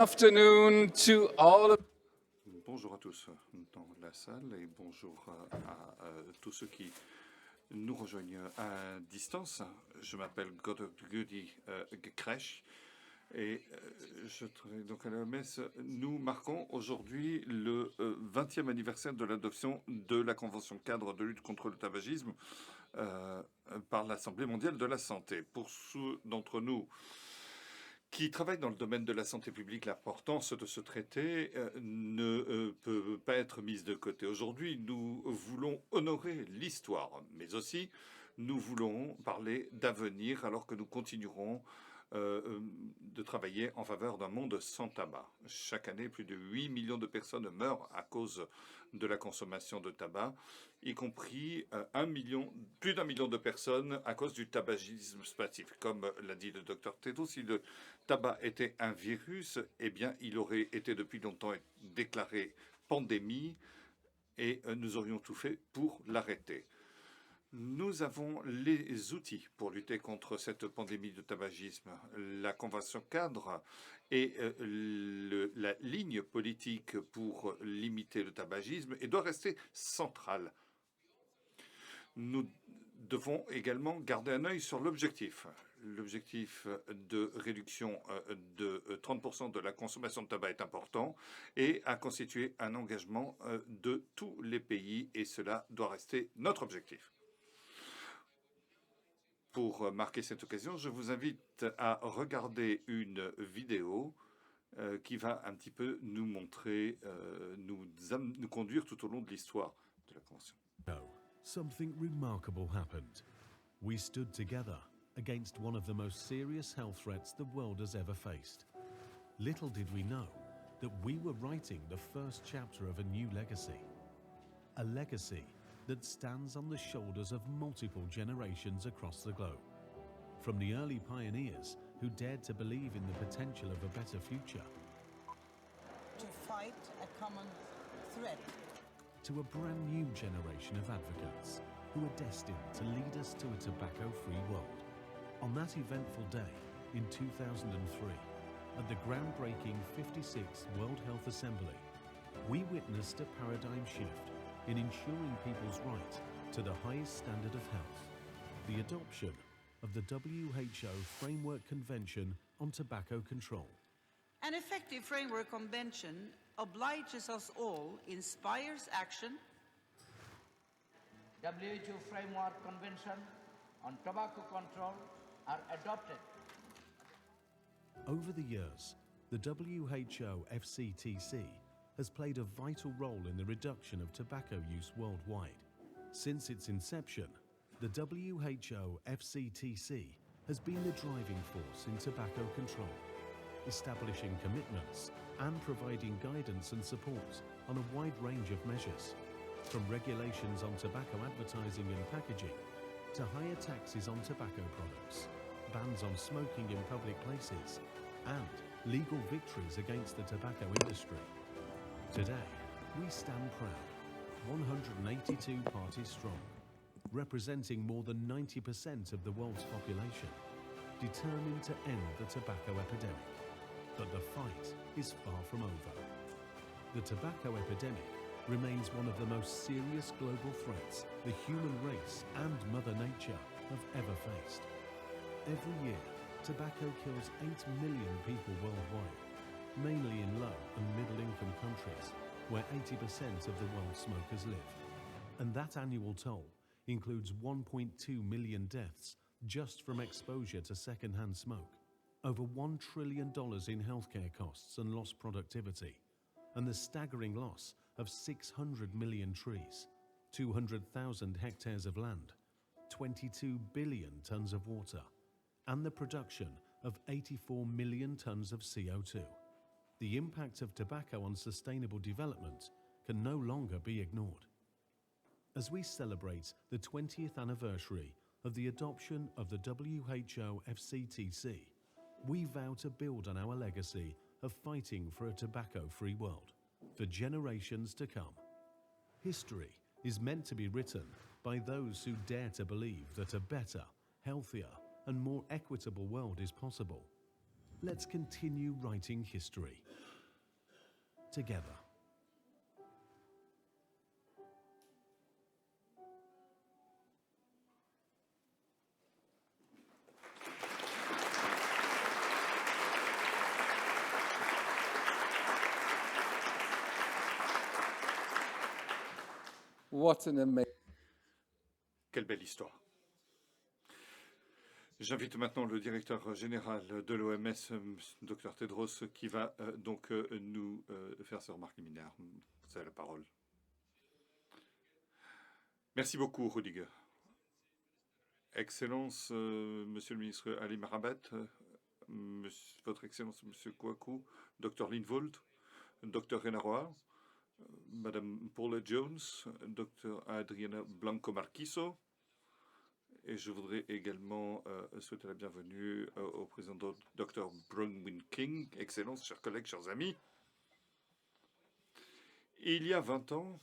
Afternoon to all of Bonjour à tous dans la salle et bonjour à tous ceux qui nous rejoignent à distance. Je m'appelle Gudi Kresch et je travaille donc à l'OMS. Nous marquons aujourd'hui le 20e anniversaire de l'adoption de la Convention cadre de lutte contre le tabagisme par l'Assemblée mondiale de la santé. Pour ceux d'entre nous qui travaillent dans le domaine de la santé publique, l'importance de ce traité ne peut pas être mise de côté. Aujourd'hui, nous voulons honorer l'histoire, mais aussi nous voulons parler d'avenir alors que nous continuerons de travailler en faveur d'un monde sans tabac. Chaque année, plus de 8 millions de personnes meurent à cause de la consommation de tabac, y compris plus d'un million de personnes à cause du tabagisme passif. Comme l'a dit le docteur Tedros, si le tabac était un virus, eh bien, il aurait été depuis longtemps déclaré pandémie et nous aurions tout fait pour l'arrêter. Nous avons les outils pour lutter contre cette pandémie de tabagisme. La Convention cadre et la ligne politique pour limiter le tabagisme et doit rester centrale. Nous devons également garder un œil sur l'objectif. L'objectif de réduction de 30% de la consommation de tabac est important et a constitué un engagement de tous les pays et cela doit rester notre objectif. Pour marquer cette occasion, je vous invite à regarder une vidéo qui va un petit peu nous montrer, nous conduire tout au long de l'histoire de la Convention. Something remarkable happened. We stood together against one of the most serious health threats the world has ever faced. Little did we know that we were writing the first chapter of a new legacy. A legacy that stands on the shoulders of multiple generations across the globe. From the early pioneers who dared to believe in the potential of a better future, to fight a common threat, to a brand new generation of advocates who are destined to lead us to a tobacco-free world. On that eventful day in 2003, at the groundbreaking 56th World Health Assembly, we witnessed a paradigm shift in ensuring people's right to the highest standard of health, the adoption of the WHO Framework Convention on Tobacco Control. An effective framework convention obliges us all, inspires action. WHO Framework Convention on Tobacco Control are adopted. Over the years, the WHO FCTC has played a vital role in the reduction of tobacco use worldwide. Since its inception, the WHO FCTC has been the driving force in tobacco control, establishing commitments and providing guidance and support on a wide range of measures, from regulations on tobacco advertising and packaging to higher taxes on tobacco products, bans on smoking in public places, and legal victories against the tobacco industry. Today, we stand proud, 182 parties strong, representing more than 90% of the world's population, determined to end the tobacco epidemic. But the fight is far from over. The tobacco epidemic remains one of the most serious global threats the human race and Mother Nature have ever faced. Every year, tobacco kills 8 million people worldwide, mainly in low and middle-income countries, where 80% of the world's smokers live. And that annual toll includes 1.2 million deaths just from exposure to second-hand smoke, over $1 trillion in healthcare costs and lost productivity, and the staggering loss of 600 million trees, 200,000 hectares of land, 22 billion tons of water, and the production of 84 million tons of CO2. The impact of tobacco on sustainable development can no longer be ignored. As we celebrate the 20th anniversary of the adoption of the WHO FCTC, we vow to build on our legacy of fighting for a tobacco-free world for generations to come. History is meant to be written by those who dare to believe that a better, healthier, and more equitable world is possible. let's continue writing history together. What an amazing. Quelle belle histoire. J'invite maintenant le directeur général de l'OMS, Dr Tedros, qui va donc nous faire ses remarques liminaires. Vous avez la parole. Merci beaucoup, Rudiger. Excellence, Monsieur le ministre Ali Marabat, Votre Excellence, Monsieur Kouakou, Dr Lindvold, Dr Renaroa, Madame Paula Jones, Dr Adriana Blanco-Marquiso, et je voudrais également souhaiter la bienvenue au président Dr Bronwyn King. Excellence, chers collègues, chers amis. Il y a 20 ans,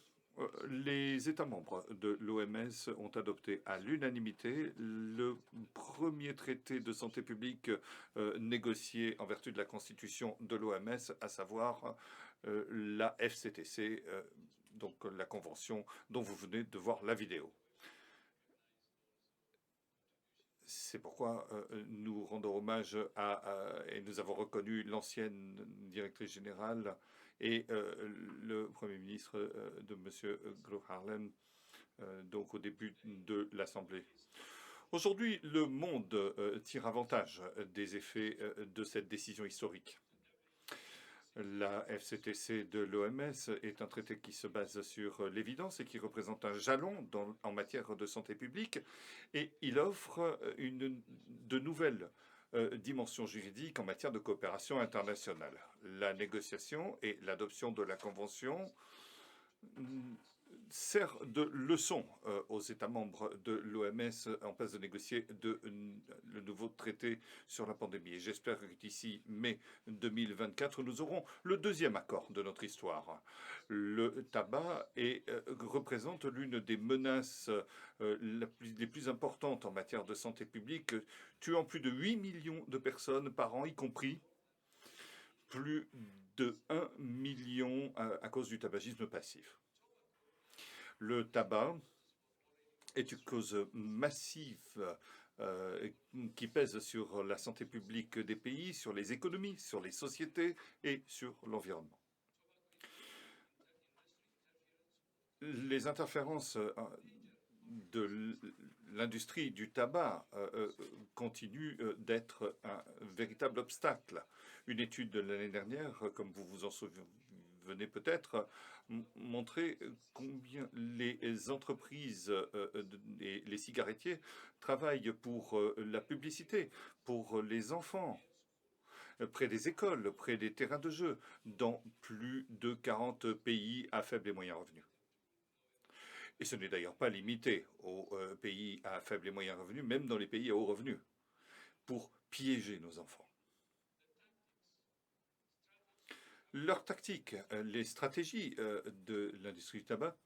les États membres de l'OMS ont adopté à l'unanimité le premier traité de santé publique négocié en vertu de la constitution de l'OMS, à savoir la FCTC, donc la convention dont vous venez de voir la vidéo. C'est pourquoi nous rendons hommage et nous avons reconnu l'ancienne directrice générale et le Premier ministre de M. Gro Harlem, donc au début de l'Assemblée. Aujourd'hui, le monde tire avantage des effets de cette décision historique. La FCTC de l'OMS est un traité qui se base sur l'évidence et qui représente un jalon en matière de santé publique, et il offre de nouvelles dimensions juridiques en matière de coopération internationale. La négociation et l'adoption de la Convention sert de leçon aux États membres de l'OMS en passe de négocier le nouveau traité sur la pandémie. Et j'espère que d'ici mai 2024, nous aurons le deuxième accord de notre histoire. Le tabac représente l'une des menaces les plus importantes en matière de santé publique, tuant plus de 8 millions de personnes par an, y compris plus de 1 million à cause du tabagisme passif. Le tabac est une cause massive qui pèse sur la santé publique des pays, sur les économies, sur les sociétés et sur l'environnement. Les interférences de l'industrie du tabac continuent d'être un véritable obstacle. Une étude de l'année dernière, comme vous vous en souvenez peut-être, montrer combien les entreprises et les cigarettiers travaillent pour la publicité, pour les enfants, près des écoles, près des terrains de jeu, dans plus de 40 pays à faible et moyen revenu. Et ce n'est d'ailleurs pas limité aux pays à faible et moyen revenu, même dans les pays à haut revenu, pour piéger nos enfants. Leurs tactiques, les stratégies de l'industrie du tabac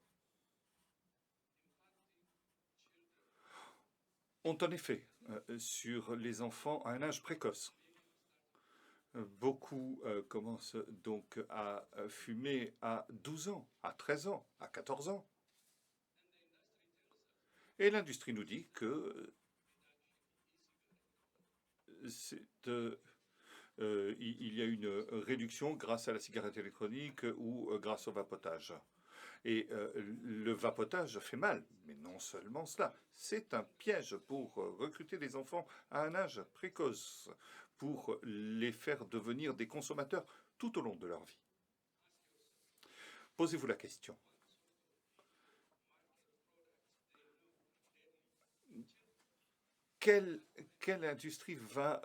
ont un effet sur les enfants à un âge précoce. Beaucoup commencent donc à fumer à 12 ans, à 13 ans, à 14 ans. Et l'industrie nous dit que il y a une réduction grâce à la cigarette électronique ou grâce au vapotage. Et le vapotage fait mal, mais non seulement cela, c'est un piège pour recruter des enfants à un âge précoce, pour les faire devenir des consommateurs tout au long de leur vie. Posez-vous la question. Quelle industrie va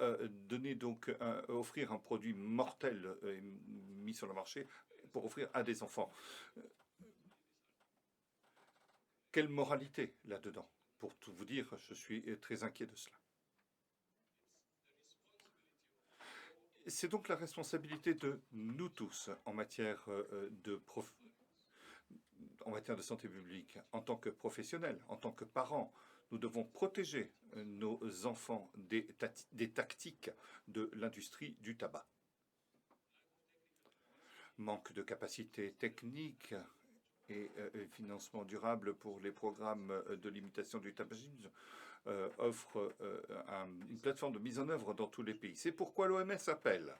offrir un produit mortel mis sur le marché pour offrir à des enfants? Quelle moralité là-dedans? Pour tout vous dire, je suis très inquiet de cela. C'est donc la responsabilité de nous tous en matière de santé publique, en tant que professionnels, en tant que parents, Nous devons protéger nos enfants des tactiques de l'industrie du tabac. Manque de capacité technique et financement durable pour les programmes de limitation du tabagisme offre une plateforme de mise en œuvre dans tous les pays. C'est pourquoi l'OMS appelle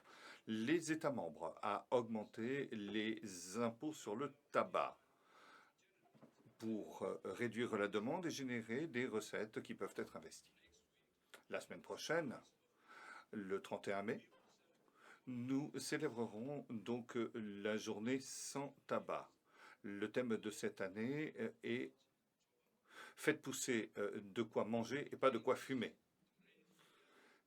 les États membres à augmenter les impôts sur le tabac pour réduire la demande et générer des recettes qui peuvent être investies. La semaine prochaine, le 31 mai, nous célébrerons donc la journée sans tabac. Le thème de cette année est « Faites pousser de quoi manger et pas de quoi fumer ».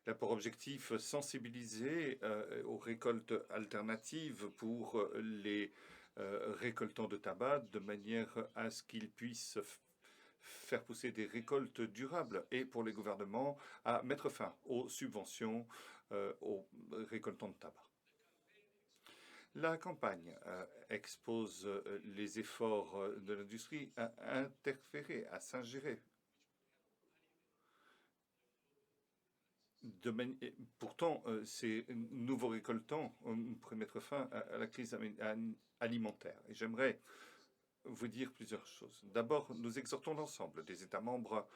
Il a pour objectif sensibiliser aux récoltes alternatives pour les récoltants de tabac de manière à ce qu'ils puissent faire pousser des récoltes durables et pour les gouvernements à mettre fin aux subventions aux récoltants de tabac. La campagne expose les efforts de l'industrie à interférer, à s'ingérer. Pourtant, ces nouveaux récoltants pourraient mettre fin à la crise alimentaire. Et j'aimerais vous dire plusieurs choses. D'abord, nous exhortons l'ensemble des États membres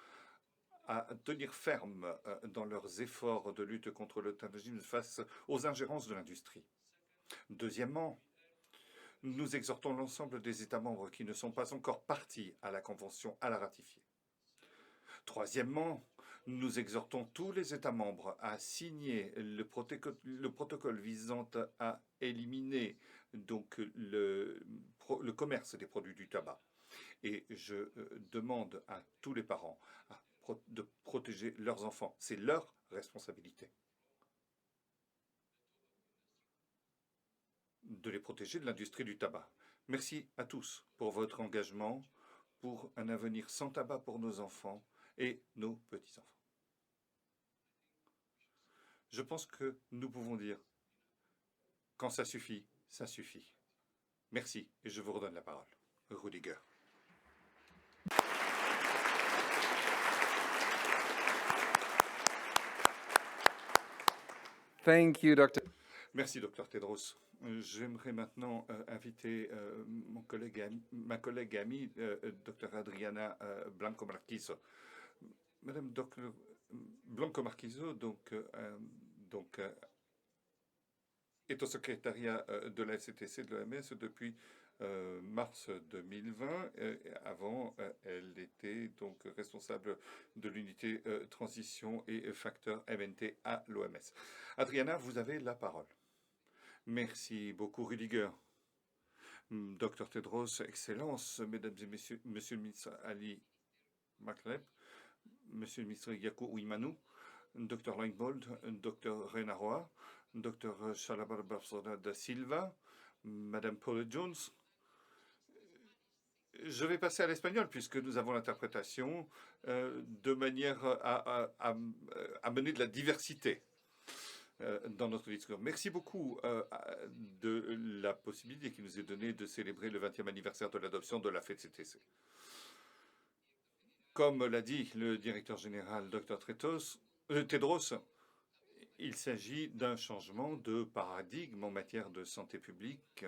à tenir ferme dans leurs efforts de lutte contre le tabagisme face aux ingérences de l'industrie. Deuxièmement, nous exhortons l'ensemble des États membres qui ne sont pas encore partis à la Convention à la ratifier. Troisièmement, nous exhortons tous les États membres à signer le protocole visant à éliminer donc le commerce des produits du tabac. Et je demande à tous les parents de protéger leurs enfants. C'est leur responsabilité. De les protéger de l'industrie du tabac. Merci à tous pour votre engagement, pour un avenir sans tabac pour nos enfants et nos petits-enfants. Je pense que nous pouvons dire, quand ça suffit, ça suffit. Merci et je vous redonne la parole. Rudiger. Thank you, Dr. Merci, Dr Tedros. J'aimerais maintenant inviter ma collègue et amie, Dr Adriana Blanco Marquizo. Madame Dr Blanco Marquizo, est au secrétariat de la FCTC de l'OMS depuis mars 2020. Avant, elle était donc responsable de l'unité transition et facteurs MNT à l'OMS. Adriana, vous avez la parole. Merci beaucoup, Rudiger. Dr Tedros, Excellence, Mesdames et Messieurs, Monsieur le ministre Ali Makleb, Monsieur le ministre Yaku Uimanu, Dr Langbold, Dr Renaroa, Dr Shalabal Babsoda da Silva, Madame Paula Jones. Je vais passer à l'espagnol puisque nous avons l'interprétation de manière à mener de la diversité dans notre discours. Merci beaucoup de la possibilité qui nous est donnée de célébrer le 20e anniversaire de l'adoption de la FCTC. Comme l'a dit le directeur général Dr Tedros, il s'agit d'un changement de paradigme en matière de santé publique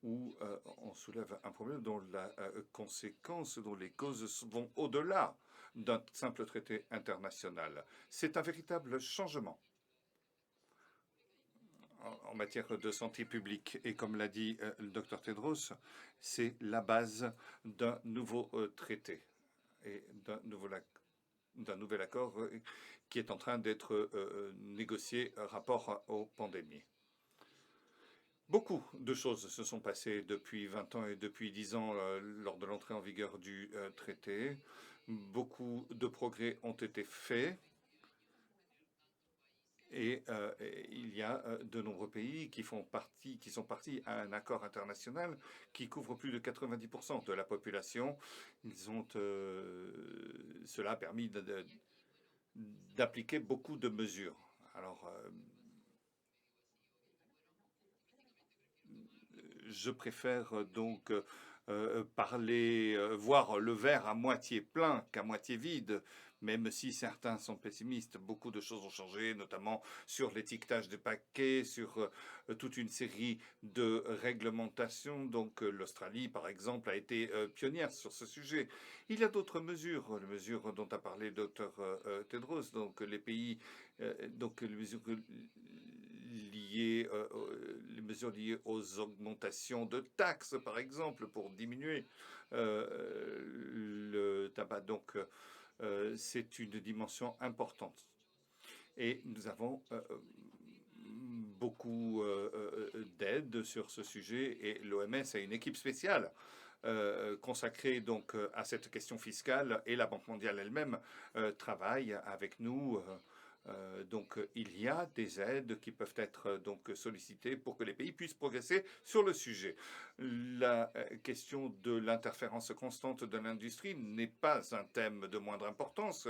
où on soulève un problème dont la conséquence, dont les causes vont au-delà d'un simple traité international. C'est un véritable changement en matière de santé publique. Et comme l'a dit le docteur Tedros, c'est la base d'un nouveau traité et d'un nouvel accord qui est en train d'être négocié rapport aux pandémies. Beaucoup de choses se sont passées depuis 20 ans et depuis 10 ans lors de l'entrée en vigueur du traité. Beaucoup de progrès ont été faits. Et il y a de nombreux pays qui sont partis à un accord international qui couvre plus de 90% de la population. Cela a permis d'appliquer beaucoup de mesures. Alors, je préfère donc voir le verre à moitié plein qu'à moitié vide. Même si certains sont pessimistes, beaucoup de choses ont changé, notamment sur l'étiquetage des paquets, sur toute une série de réglementations. Donc l'Australie, par exemple, a été pionnière sur ce sujet. Il y a d'autres mesures, les mesures dont a parlé le Dr Tedros, donc les pays, donc les mesures les mesures liées aux augmentations de taxes, par exemple, pour diminuer le tabac. Donc, c'est une dimension importante. Et nous avons beaucoup d'aide sur ce sujet et l'OMS a une équipe spéciale consacrée donc à cette question fiscale et la Banque mondiale elle-même travaille avec nous. Donc, il y a des aides qui peuvent être donc sollicitées pour que les pays puissent progresser sur le sujet. La question de l'interférence constante de l'industrie n'est pas un thème de moindre importance.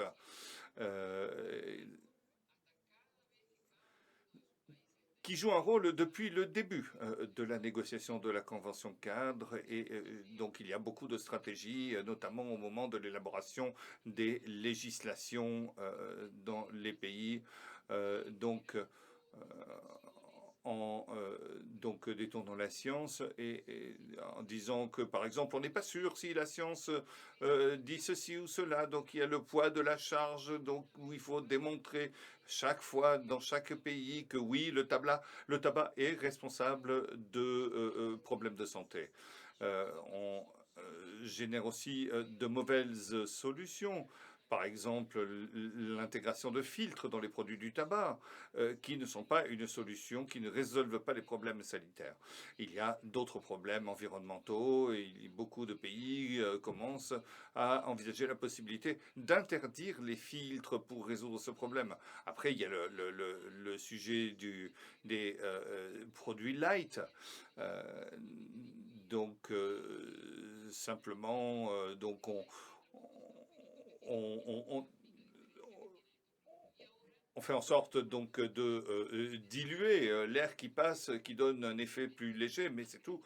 Qui joue un rôle depuis le début de la négociation de la Convention cadre. Et donc, il y a beaucoup de stratégies, notamment au moment de l'élaboration des législations dans les pays. Donc détournant la science et en disant que, par exemple, on n'est pas sûr si la science dit ceci ou cela. Donc il y a le poids de la charge, donc où il faut démontrer chaque fois dans chaque pays que oui, le tabac est responsable de problèmes de santé. On génère aussi de mauvaises solutions. Par exemple, l'intégration de filtres dans les produits du tabac, qui ne sont pas une solution, qui ne résolvent pas les problèmes sanitaires. Il y a d'autres problèmes environnementaux et beaucoup de pays commencent à envisager la possibilité d'interdire les filtres pour résoudre ce problème. Après, il y a le sujet des produits light. Simplement, donc on fait en sorte donc de diluer l'air qui passe, qui donne un effet plus léger, mais c'est tout.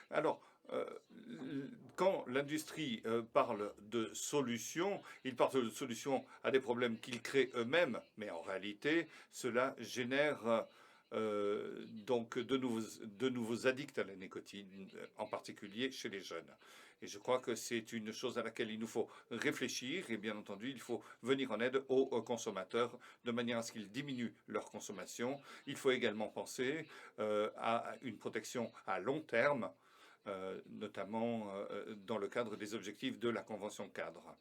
Alors, quand l'industrie parle de solutions, ils parlent de solutions à des problèmes qu'ils créent eux-mêmes, mais en réalité, cela génère donc de nouveaux addicts à la nicotine, en particulier chez les jeunes. Et je crois que c'est une chose à laquelle il nous faut réfléchir et bien entendu, il faut venir en aide aux consommateurs de manière à ce qu'ils diminuent leur consommation. Il faut également penser à une protection à long terme, notamment dans le cadre des objectifs de la Convention cadre.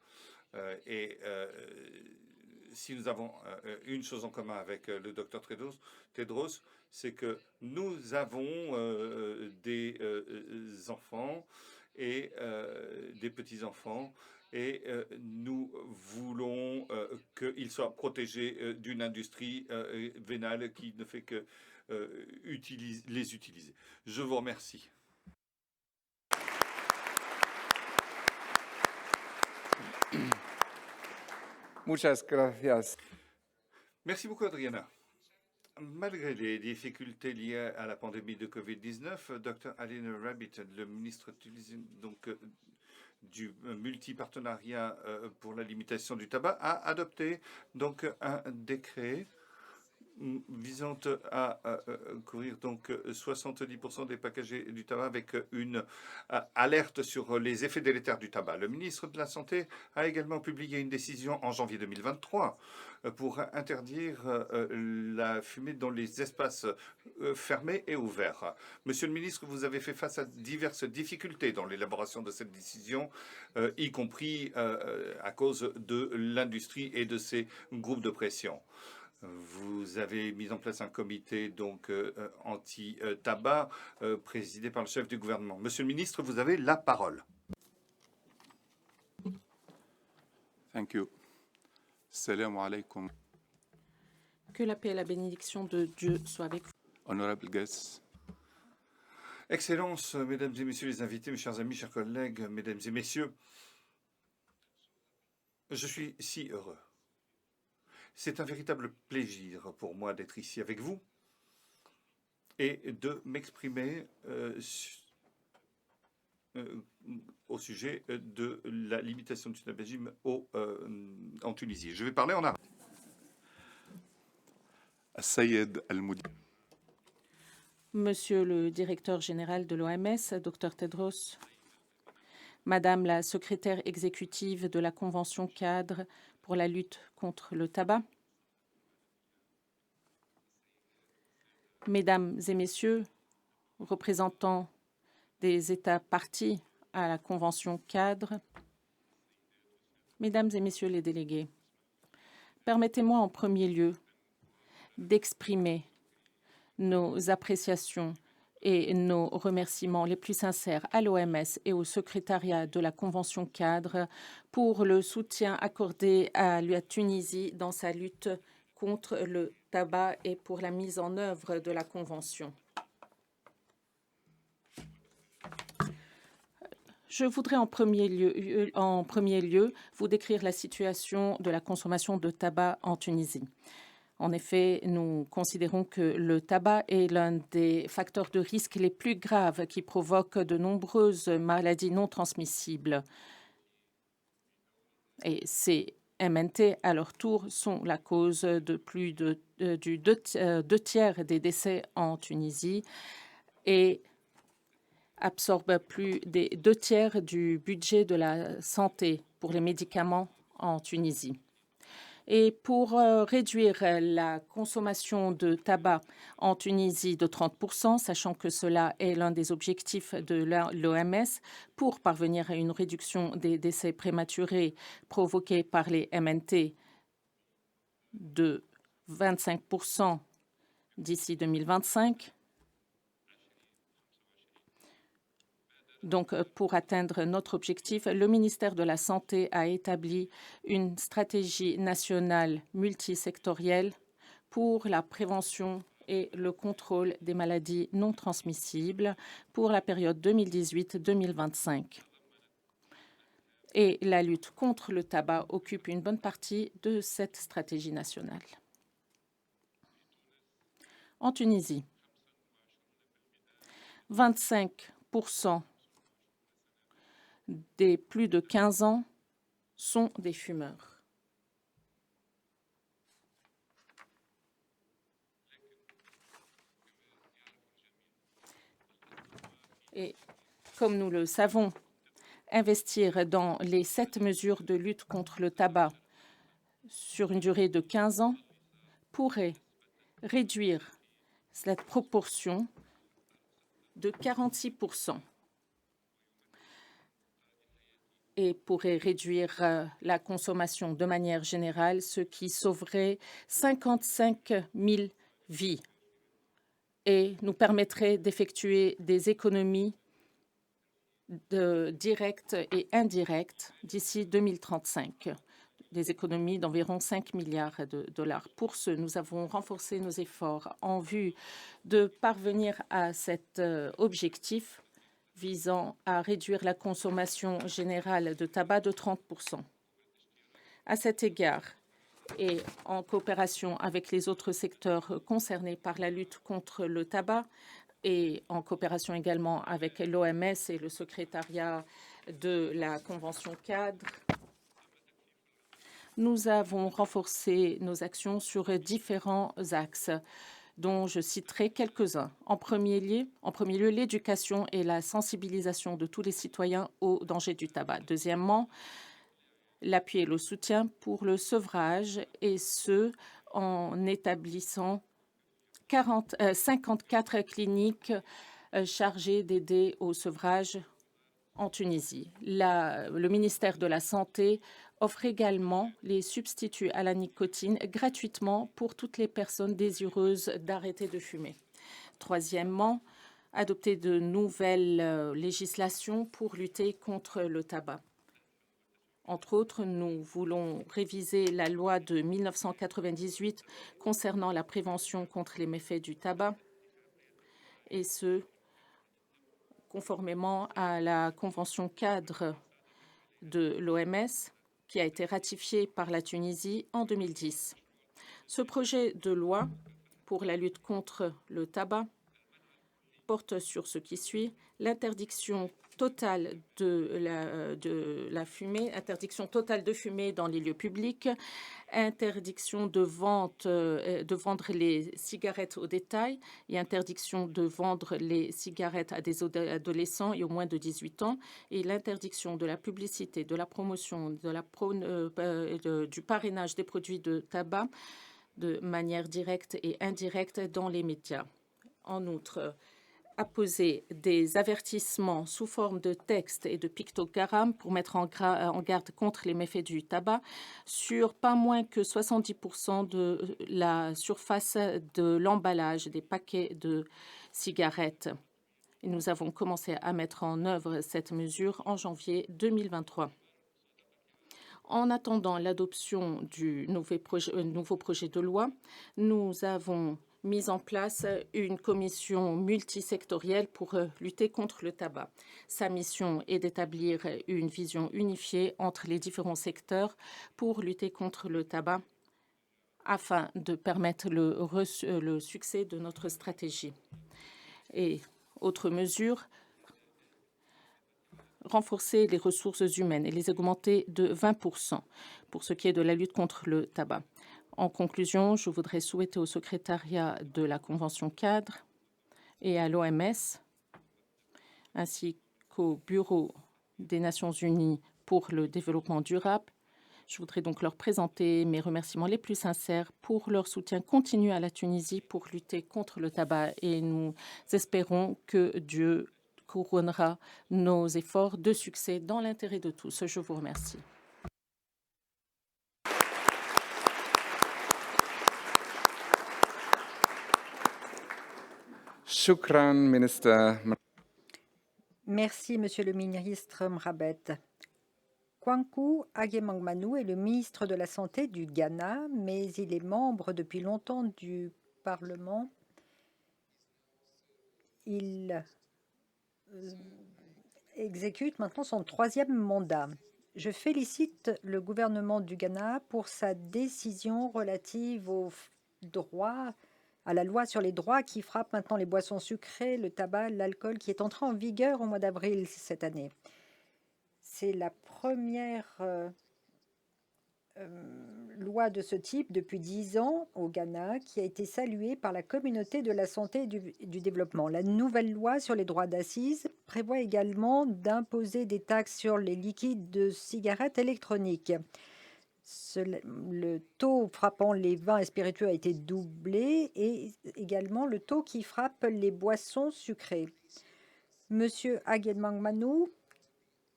Si nous avons une chose en commun avec le Dr Tedros, c'est que nous avons des enfants et des petits-enfants et nous voulons qu'ils soient protégés d'une industrie vénale qui ne fait que les utiliser. Je vous remercie. Muchas gracias. Merci beaucoup, Adriana. Malgré les difficultés liées à la pandémie de Covid-19, Dr. Aline Rabbit, le ministre donc, du multipartenariat pour la limitation du tabac, a adopté donc un décret visant à couvrir donc 70% des packagés du tabac avec une alerte sur les effets délétères du tabac. Le ministre de la Santé a également publié une décision en janvier 2023 pour interdire la fumée dans les espaces fermés et ouverts. Monsieur le ministre, vous avez fait face à diverses difficultés dans l'élaboration de cette décision, y compris à cause de l'industrie et de ses groupes de pression. Vous avez mis en place un comité donc anti-tabac présidé par le chef du gouvernement. Monsieur le ministre, vous avez la parole. Thank you. Salam alaikum. Que la paix et la bénédiction de Dieu soient avec vous. Honorable guests, Excellences, mesdames et messieurs les invités, mes chers amis, chers collègues, mesdames et messieurs, je suis si heureux. C'est un véritable plaisir pour moi d'être ici avec vous et de m'exprimer au sujet de la limitation du tabagisme en Tunisie. Je vais parler en arabe. السيد المدير Monsieur le directeur général de l'OMS, Dr Tedros, Madame la secrétaire exécutive de la Convention cadre pour la lutte contre le tabac, Mesdames et Messieurs, représentants des États parties à la Convention cadre, Mesdames et Messieurs les délégués, permettez-moi en premier lieu d'exprimer nos appréciations et nos remerciements les plus sincères à l'OMS et au secrétariat de la Convention cadre pour le soutien accordé à la Tunisie dans sa lutte contre le tabac et pour la mise en œuvre de la Convention. Je voudrais en premier lieu vous décrire la situation de la consommation de tabac en Tunisie. En effet, nous considérons que le tabac est l'un des facteurs de risque les plus graves qui provoquent de nombreuses maladies non transmissibles. Et ces MNT, à leur tour, sont la cause de plus de deux tiers des décès en Tunisie et absorbent plus des 2 tiers du budget de la santé pour les médicaments en Tunisie. Et pour réduire la consommation de tabac en Tunisie de 30%, sachant que cela est l'un des objectifs de l'OMS, pour parvenir à une réduction des décès prématurés provoqués par les MNT de 25% d'ici 2025. Donc, pour atteindre notre objectif, le ministère de la Santé a établi une stratégie nationale multisectorielle pour la prévention et le contrôle des maladies non transmissibles pour la période 2018-2025. Et la lutte contre le tabac occupe une bonne partie de cette stratégie nationale. En Tunisie, 25% des plus de 15 ans sont des fumeurs. Et comme nous le savons, investir dans les 7 mesures de lutte contre le tabac sur une durée de 15 ans pourrait réduire cette proportion de 46%. Et pourrait réduire la consommation de manière générale, ce qui sauverait 55 000 vies et nous permettrait d'effectuer des économies directes et indirectes d'ici 2035, des économies d'environ 5 milliards de dollars. Pour ce, nous avons renforcé nos efforts en vue de parvenir à cet objectif visant à réduire la consommation générale de tabac de 30%. À cet égard, et en coopération avec les autres secteurs concernés par la lutte contre le tabac, et en coopération également avec l'OMS et le secrétariat de la Convention cadre, nous avons renforcé nos actions sur différents axes, dont je citerai quelques-uns. En premier lieu, l'éducation et la sensibilisation de tous les citoyens au danger du tabac. Deuxièmement, l'appui et le soutien pour le sevrage, et ce, en établissant 54 cliniques chargées d'aider au sevrage en Tunisie. Le ministère de la Santé offre également les substituts à la nicotine gratuitement pour toutes les personnes désireuses d'arrêter de fumer. Troisièmement, adopter de nouvelles législations pour lutter contre le tabac. Entre autres, nous voulons réviser la loi de 1998 concernant la prévention contre les méfaits du tabac, et ce, conformément à la Convention cadre de l'OMS, qui a été ratifiée par la Tunisie en 2010. Ce projet de loi pour la lutte contre le tabac porte sur ce qui suit: l'interdiction totale de la fumée, interdiction totale de fumer dans les lieux publics, interdiction de vendre les cigarettes au détail et interdiction de vendre les cigarettes à des adolescents et au moins de 18 ans, et l'interdiction de la publicité, de la promotion, du parrainage des produits de tabac de manière directe et indirecte dans les médias. En outre, apposer des avertissements sous forme de textes et de pictogrammes pour mettre en garde contre les méfaits du tabac sur pas moins que 70% de la surface de l'emballage des paquets de cigarettes. Et nous avons commencé à mettre en œuvre cette mesure en janvier 2023. En attendant l'adoption du nouveau projet de loi, nous avons mis en place une commission multisectorielle pour lutter contre le tabac. Sa mission est d'établir une vision unifiée entre les différents secteurs pour lutter contre le tabac afin de permettre le succès de notre stratégie. Et autre mesure, renforcer les ressources humaines et les augmenter de 20% pour ce qui est de la lutte contre le tabac. En conclusion, je voudrais souhaiter au secrétariat de la Convention cadre et à l'OMS, ainsi qu'au Bureau des Nations unies pour le développement durable, je voudrais donc leur présenter mes remerciements les plus sincères pour leur soutien continu à la Tunisie pour lutter contre le tabac, et nous espérons que Dieu couronnera nos efforts de succès dans l'intérêt de tous. Je vous remercie. Shukran, ministre. Merci, Monsieur le ministre Mrabet. Kwaku Agyemangmanu est le ministre de la Santé du Ghana, mais il est membre depuis longtemps du Parlement. Il exécute maintenant son 3e mandat. Je félicite le gouvernement du Ghana pour sa décision relative à la loi sur les droits qui frappe maintenant les boissons sucrées, le tabac, l'alcool, qui est entrée en vigueur au mois d'avril cette année. C'est la première loi de ce type depuis 10 ans au Ghana, qui a été saluée par la communauté de la santé et du développement. La nouvelle loi sur les droits d'assises prévoit également d'imposer des taxes sur les liquides de cigarettes électroniques. Le taux frappant les vins et spiritueux a été doublé, et également le taux qui frappe les boissons sucrées. Monsieur Agyemangmanu,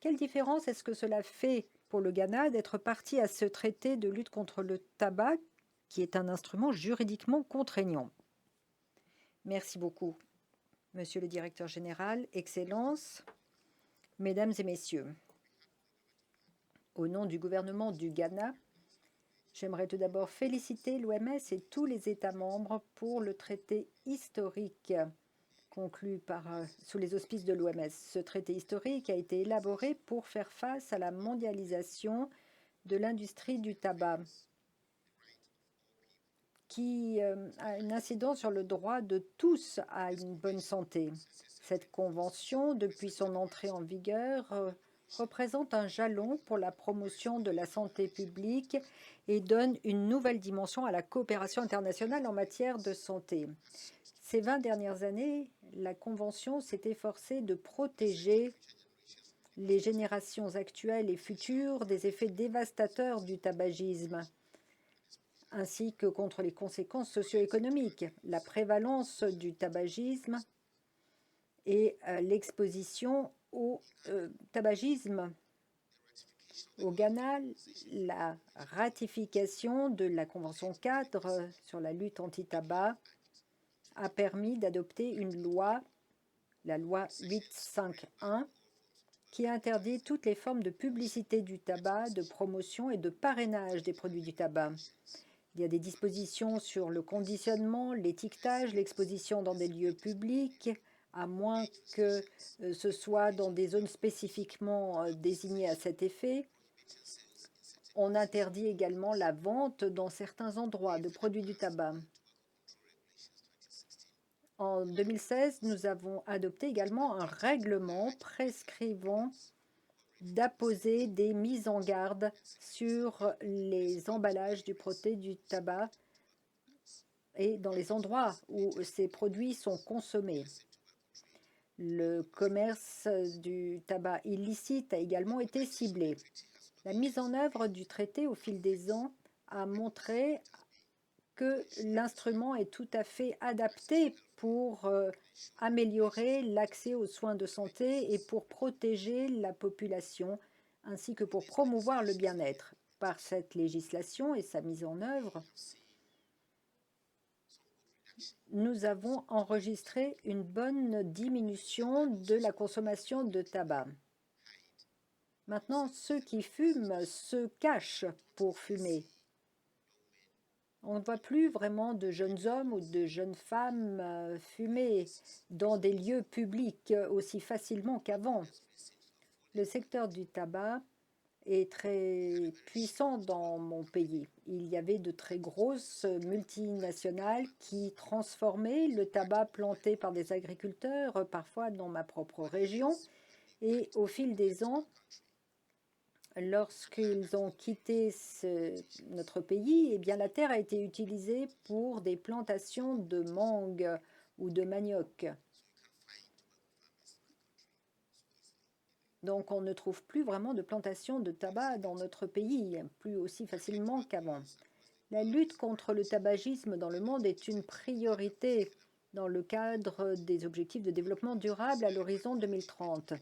quelle différence est-ce que cela fait pour le Ghana d'être partie à ce traité de lutte contre le tabac, qui est un instrument juridiquement contraignant? Merci beaucoup, Monsieur le Directeur général, Excellences, Mesdames et Messieurs. Au nom du gouvernement du Ghana, j'aimerais tout d'abord féliciter l'OMS et tous les États membres pour le traité historique conclu sous les auspices de l'OMS. Ce traité historique a été élaboré pour faire face à la mondialisation de l'industrie du tabac, qui a une incidence sur le droit de tous à une bonne santé. Cette convention, depuis son entrée en vigueur, représente un jalon pour la promotion de la santé publique et donne une nouvelle dimension à la coopération internationale en matière de santé. Ces 20 dernières années, la Convention s'est efforcée de protéger les générations actuelles et futures des effets dévastateurs du tabagisme, ainsi que contre les conséquences socio-économiques, la prévalence du tabagisme et l'exposition au tabagisme. Au Ghana, la ratification de la Convention cadre sur la lutte anti-tabac a permis d'adopter une loi, la loi 851, qui interdit toutes les formes de publicité du tabac, de promotion et de parrainage des produits du tabac. Il y a des dispositions sur le conditionnement, l'étiquetage, l'exposition dans des lieux publics, à moins que ce soit dans des zones spécifiquement désignées à cet effet. On interdit également la vente dans certains endroits de produits du tabac. En 2016, nous avons adopté également un règlement prescrivant d'apposer des mises en garde sur les emballages du tabac et dans les endroits où ces produits sont consommés. Le commerce du tabac illicite a également été ciblé. La mise en œuvre du traité au fil des ans a montré que l'instrument est tout à fait adapté pour améliorer l'accès aux soins de santé et pour protéger la population, ainsi que pour promouvoir le bien-être. Par cette législation et sa mise en œuvre, nous avons enregistré une bonne diminution de la consommation de tabac. Maintenant, ceux qui fument se cachent pour fumer. On ne voit plus vraiment de jeunes hommes ou de jeunes femmes fumer dans des lieux publics aussi facilement qu'avant. Le secteur du tabac est très puissant dans mon pays. Il y avait de très grosses multinationales qui transformaient le tabac planté par des agriculteurs, parfois dans ma propre région. Et au fil des ans, lorsqu'ils ont quitté notre pays, eh bien, la terre a été utilisée pour des plantations de mangue ou de manioc. Donc, on ne trouve plus vraiment de plantations de tabac dans notre pays, plus aussi facilement qu'avant. La lutte contre le tabagisme dans le monde est une priorité dans le cadre des objectifs de développement durable à l'horizon 2030.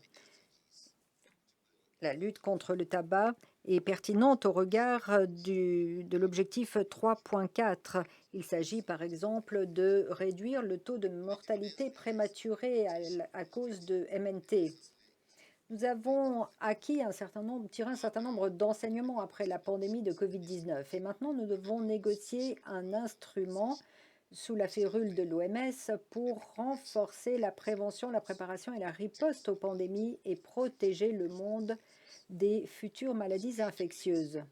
La lutte contre le tabac est pertinente au regard de l'objectif 3.4. Il s'agit par exemple de réduire le taux de mortalité prématurée à cause de MNT. Nous avons tiré un certain nombre d'enseignements après la pandémie de Covid-19 et maintenant nous devons négocier un instrument sous la férule de l'OMS pour renforcer la prévention, la préparation et la riposte aux pandémies et protéger le monde des futures maladies infectieuses.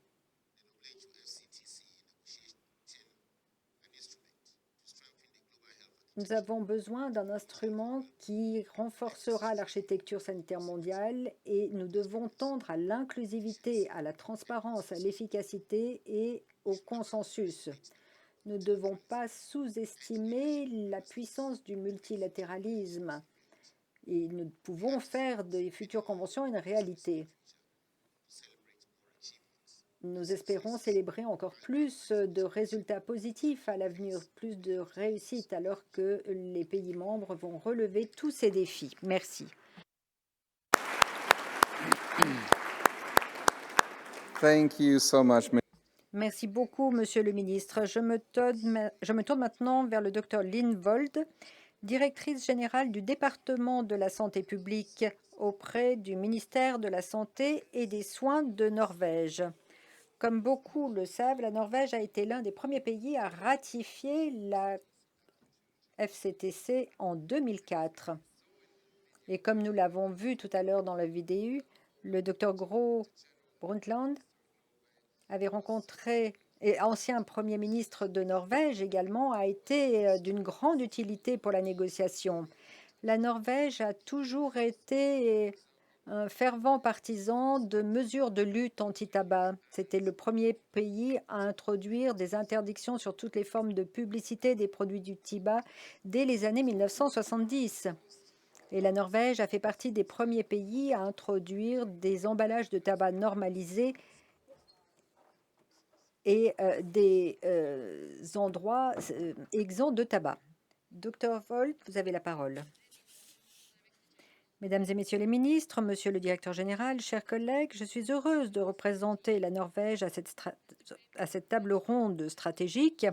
Nous avons besoin d'un instrument qui renforcera l'architecture sanitaire mondiale et nous devons tendre à l'inclusivité, à la transparence, à l'efficacité et au consensus. Nous ne devons pas sous-estimer la puissance du multilatéralisme et nous pouvons faire des futures conventions une réalité. Nous espérons célébrer encore plus de résultats positifs à l'avenir, plus de réussite, alors que les pays membres vont relever tous ces défis. Merci. Thank you so much. Merci beaucoup, Monsieur le ministre. Je me tourne maintenant vers le Dr Lynn Vold, directrice générale du département de la santé publique auprès du ministère de la Santé et des Soins de Norvège. Comme beaucoup le savent, la Norvège a été l'un des premiers pays à ratifier la FCTC en 2004. Et comme nous l'avons vu tout à l'heure dans la vidéo, le Dr Gro Brundtland avait rencontré, et ancien Premier ministre de Norvège également, a été d'une grande utilité pour la négociation. La Norvège a toujours été un fervent partisan de mesures de lutte anti-tabac. C'était le premier pays à introduire des interdictions sur toutes les formes de publicité des produits du tabac dès les années 1970. Et la Norvège a fait partie des premiers pays à introduire des emballages de tabac normalisés et des endroits exempts de tabac. Dr Vold, vous avez la parole. Mesdames et Messieurs les ministres, Monsieur le Directeur général, chers collègues, je suis heureuse de représenter la Norvège à cette table ronde stratégique,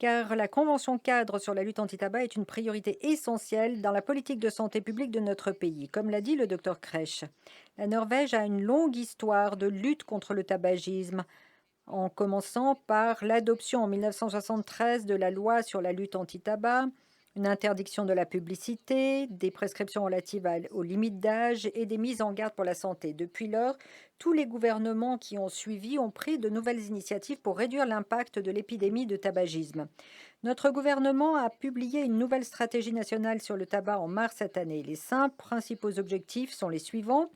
car la Convention cadre sur la lutte anti-tabac est une priorité essentielle dans la politique de santé publique de notre pays. Comme l'a dit le Dr Kresch, la Norvège a une longue histoire de lutte contre le tabagisme, en commençant par l'adoption en 1973 de la loi sur la lutte anti-tabac, une interdiction de la publicité, des prescriptions relatives aux limites d'âge et des mises en garde pour la santé. Depuis lors, tous les gouvernements qui ont suivi ont pris de nouvelles initiatives pour réduire l'impact de l'épidémie de tabagisme. Notre gouvernement a publié une nouvelle stratégie nationale sur le tabac en mars cette année. Les 5 principaux objectifs sont les suivants.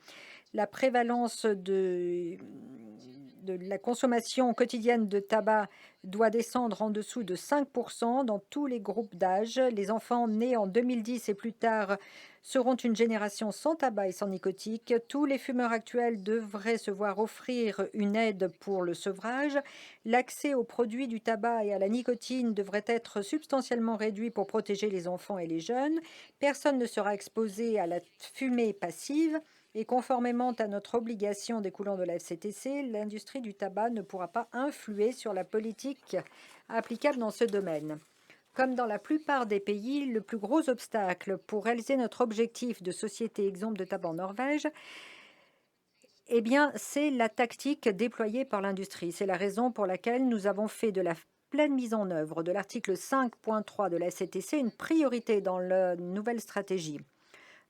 La prévalence de la consommation quotidienne de tabac doit descendre en dessous de 5% dans tous les groupes d'âge. Les enfants nés en 2010 et plus tard seront une génération sans tabac et sans nicotine. Tous les fumeurs actuels devraient se voir offrir une aide pour le sevrage. L'accès aux produits du tabac et à la nicotine devrait être substantiellement réduit pour protéger les enfants et les jeunes. Personne ne sera exposé à la fumée passive. Et conformément à notre obligation découlant de la FCTC, l'industrie du tabac ne pourra pas influer sur la politique applicable dans ce domaine. Comme dans la plupart des pays, le plus gros obstacle pour réaliser notre objectif de société exempte de tabac en Norvège, eh bien, c'est la tactique déployée par l'industrie. C'est la raison pour laquelle nous avons fait de la pleine mise en œuvre de l'article 5.3 de la FCTC une priorité dans la nouvelle stratégie.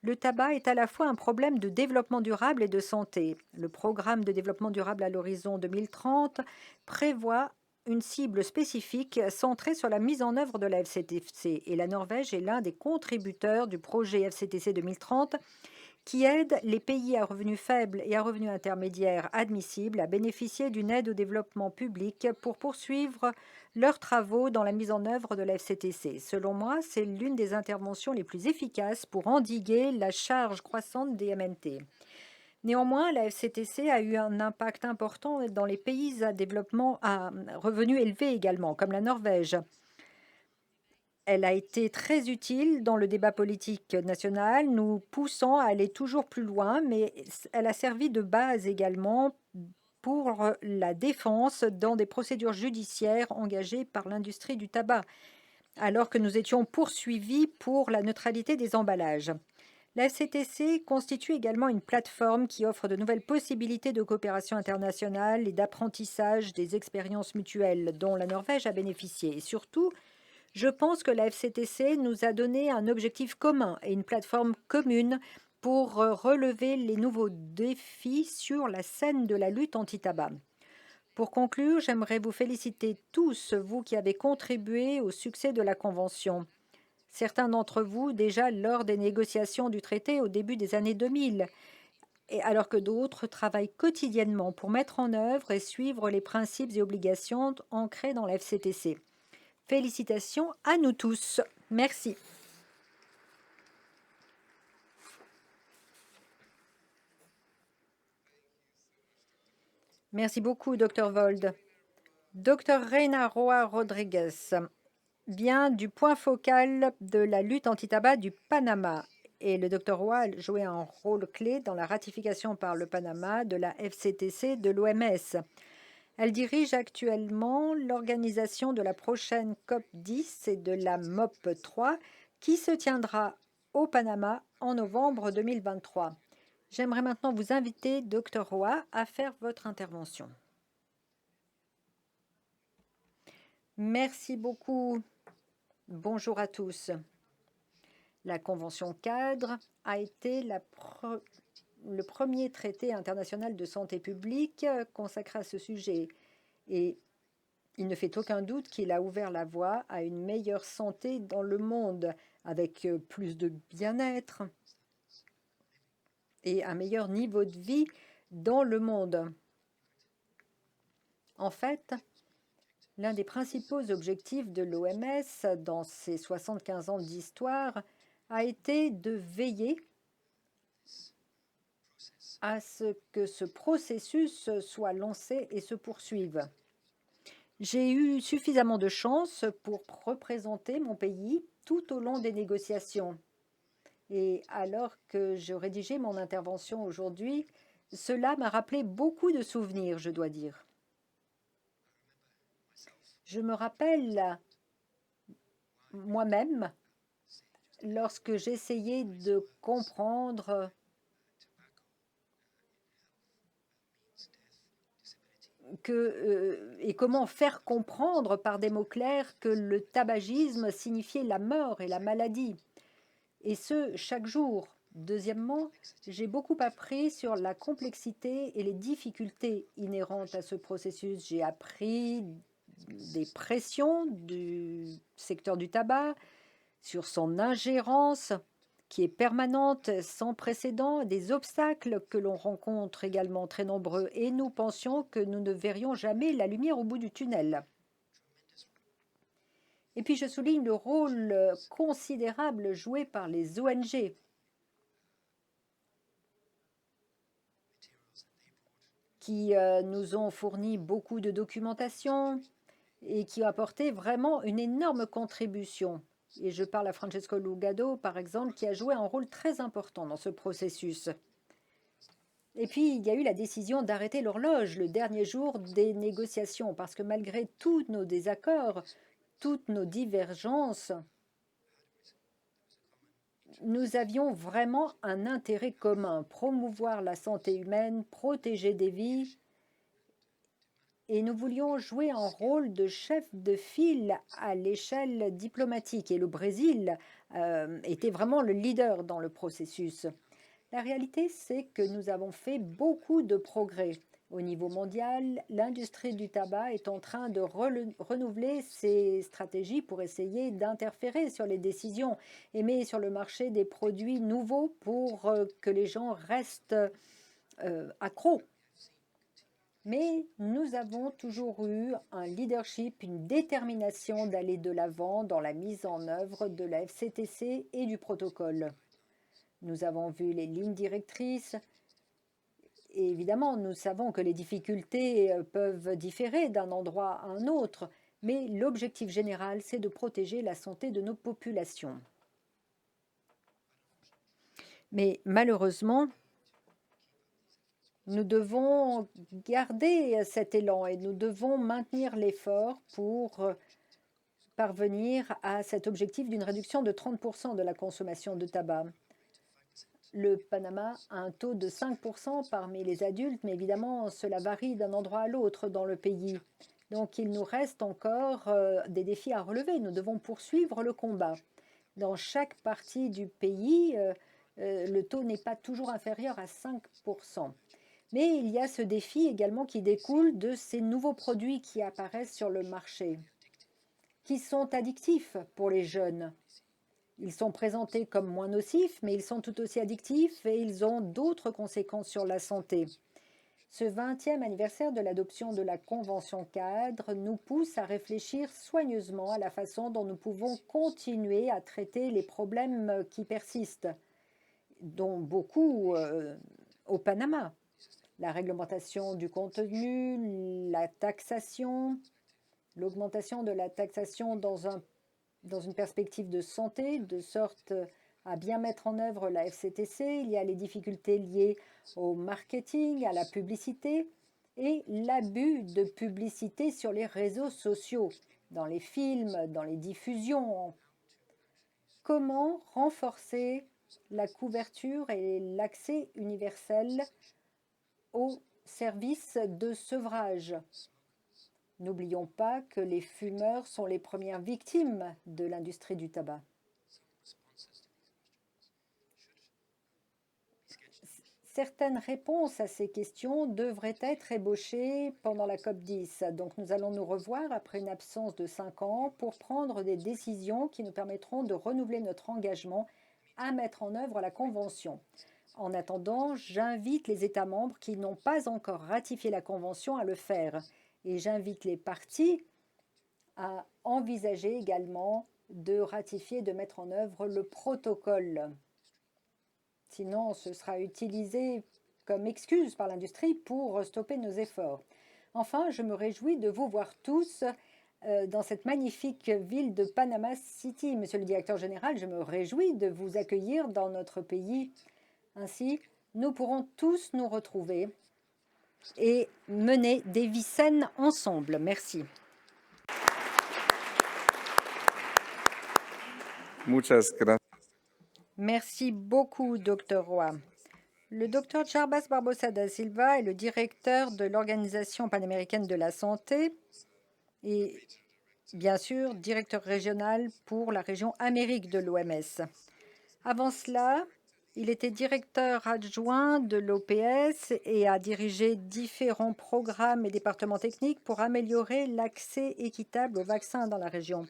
Le tabac est à la fois un problème de développement durable et de santé. Le programme de développement durable à l'horizon 2030 prévoit une cible spécifique centrée sur la mise en œuvre de la FCTC. Et la Norvège est l'un des contributeurs du projet FCTC 2030 qui aide les pays à revenus faibles et à revenus intermédiaires admissibles à bénéficier d'une aide au développement public pour poursuivre leurs travaux dans la mise en œuvre de la FCTC. Selon moi, c'est l'une des interventions les plus efficaces pour endiguer la charge croissante des MNT. Néanmoins, la FCTC a eu un impact important dans les pays à développement à revenus élevés également, comme la Norvège. Elle a été très utile dans le débat politique national, nous poussant à aller toujours plus loin, mais elle a servi de base également pour la défense dans des procédures judiciaires engagées par l'industrie du tabac, alors que nous étions poursuivis pour la neutralité des emballages. La FCTC constitue également une plateforme qui offre de nouvelles possibilités de coopération internationale et d'apprentissage des expériences mutuelles dont la Norvège a bénéficié. Et surtout, je pense que la FCTC nous a donné un objectif commun et une plateforme commune pour relever les nouveaux défis sur la scène de la lutte anti-tabac. Pour conclure, j'aimerais vous féliciter tous, vous qui avez contribué au succès de la Convention. Certains d'entre vous déjà lors des négociations du traité au début des années 2000, et alors que d'autres travaillent quotidiennement pour mettre en œuvre et suivre les principes et obligations ancrés dans la FCTC. Félicitations à nous tous. Merci. Merci beaucoup, Dr. Wold. Dr. Reina Roa Rodriguez vient du point focal de la lutte anti-tabac du Panama. Et le Dr. Roa a joué un rôle clé dans la ratification par le Panama de la FCTC de l'OMS. Elle dirige actuellement l'organisation de la prochaine COP10 et de la MOP3 qui se tiendra au Panama en novembre 2023. J'aimerais maintenant vous inviter, Dr. Roa, à faire votre intervention. Merci beaucoup. Bonjour à tous. La Convention cadre a été le premier traité international de santé publique consacré à ce sujet. Et il ne fait aucun doute qu'il a ouvert la voie à une meilleure santé dans le monde, avec plus de bien-être et un meilleur niveau de vie dans le monde. En fait, l'un des principaux objectifs de l'OMS dans ses 75 ans d'histoire a été de veiller à ce que ce processus soit lancé et se poursuive. J'ai eu suffisamment de chance pour représenter mon pays tout au long des négociations. Et alors que je rédigeais mon intervention aujourd'hui, cela m'a rappelé beaucoup de souvenirs, je dois dire. Je me rappelle moi-même lorsque j'essayais de comprendre et comment faire comprendre par des mots clairs que le tabagisme signifiait la mort et la maladie, et ce, chaque jour. Deuxièmement, j'ai beaucoup appris sur la complexité et les difficultés inhérentes à ce processus. J'ai appris des pressions du secteur du tabac, sur son ingérence qui est permanente, sans précédent, des obstacles que l'on rencontre également très nombreux, et nous pensions que nous ne verrions jamais la lumière au bout du tunnel. Et puis je souligne le rôle considérable joué par les ONG. Qui nous ont fourni beaucoup de documentation et qui ont apporté vraiment une énorme contribution. Et je parle à Francesco Lugado, par exemple, qui a joué un rôle très important dans ce processus. Et puis, il y a eu la décision d'arrêter l'horloge le dernier jour des négociations, parce que malgré tous nos désaccords, toutes nos divergences, nous avions vraiment un intérêt commun, promouvoir la santé humaine, protéger des vies, et nous voulions jouer un rôle de chef de file à l'échelle diplomatique. Et le Brésil était vraiment le leader dans le processus. La réalité, c'est que nous avons fait beaucoup de progrès. Au niveau mondial, l'industrie du tabac est en train de renouveler ses stratégies pour essayer d'interférer sur les décisions et mettre sur le marché des produits nouveaux pour que les gens restent accros. Mais nous avons toujours eu un leadership, une détermination d'aller de l'avant dans la mise en œuvre de la FCTC et du protocole. Nous avons vu les lignes directrices. Et évidemment, nous savons que les difficultés peuvent différer d'un endroit à un autre, mais l'objectif général, c'est de protéger la santé de nos populations. Mais malheureusement, nous devons garder cet élan et nous devons maintenir l'effort pour parvenir à cet objectif d'une réduction de 30% de la consommation de tabac. Le Panama a un taux de 5% parmi les adultes, mais évidemment, cela varie d'un endroit à l'autre dans le pays. Donc, il nous reste encore des défis à relever. Nous devons poursuivre le combat. Dans chaque partie du pays, le taux n'est pas toujours inférieur à 5%. Mais il y a ce défi également qui découle de ces nouveaux produits qui apparaissent sur le marché, qui sont addictifs pour les jeunes. Ils sont présentés comme moins nocifs, mais ils sont tout aussi addictifs et ils ont d'autres conséquences sur la santé. Ce 20e anniversaire de l'adoption de la Convention cadre nous pousse à réfléchir soigneusement à la façon dont nous pouvons continuer à traiter les problèmes qui persistent, dont beaucoup au Panama. La réglementation du contenu, la taxation, l'augmentation de la taxation dans une perspective de santé, de sorte à bien mettre en œuvre la FCTC. Il y a les difficultés liées au marketing, à la publicité et l'abus de publicité sur les réseaux sociaux, dans les films, dans les diffusions. Comment renforcer la couverture et l'accès universel aux services de sevrage? N'oublions pas que les fumeurs sont les premières victimes de l'industrie du tabac. Certaines réponses à ces questions devraient être ébauchées pendant la COP10. Donc nous allons nous revoir après une absence de 5 ans pour prendre des décisions qui nous permettront de renouveler notre engagement à mettre en œuvre la Convention. En attendant, j'invite les États membres qui n'ont pas encore ratifié la Convention à le faire. Et j'invite les parties à envisager également de ratifier, de mettre en œuvre le protocole. Sinon, ce sera utilisé comme excuse par l'industrie pour stopper nos efforts. Enfin, je me réjouis de vous voir tous dans cette magnifique ville de Panama City. Monsieur le directeur général, je me réjouis de vous accueillir dans notre pays. Ainsi, nous pourrons tous nous retrouver et mener des vies saines ensemble. Merci. Muchas gracias. Merci beaucoup, Dr. Roy. Le docteur Jarbas Barbosa da Silva est le directeur de l'Organisation panaméricaine de la santé et bien sûr directeur régional pour la région Amérique de l'OMS. Avant cela, il était directeur adjoint de l'OPS et a dirigé différents programmes et départements techniques pour améliorer l'accès équitable aux vaccins dans la région.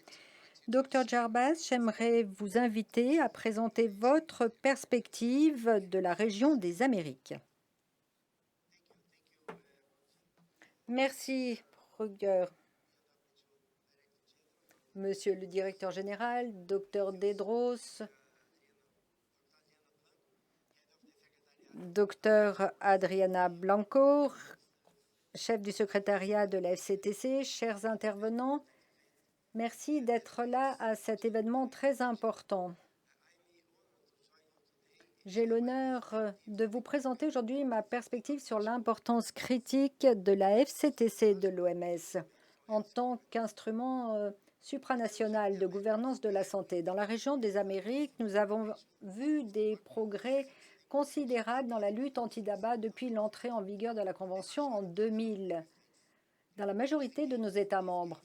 Dr Jarbas, j'aimerais vous inviter à présenter votre perspective de la région des Amériques. Merci, Ruger. Monsieur le directeur général, Dr Tedros, Dr Adriana Blanco, chef du secrétariat de la FCTC, chers intervenants, merci d'être là à cet événement très important. J'ai l'honneur de vous présenter aujourd'hui ma perspective sur l'importance critique de la FCTC de l'OMS en tant qu'instrument supranational de gouvernance de la santé. Dans la région des Amériques, nous avons vu des progrès considérables dans la lutte anti-tabac depuis l'entrée en vigueur de la Convention en 2000 dans la majorité de nos États membres.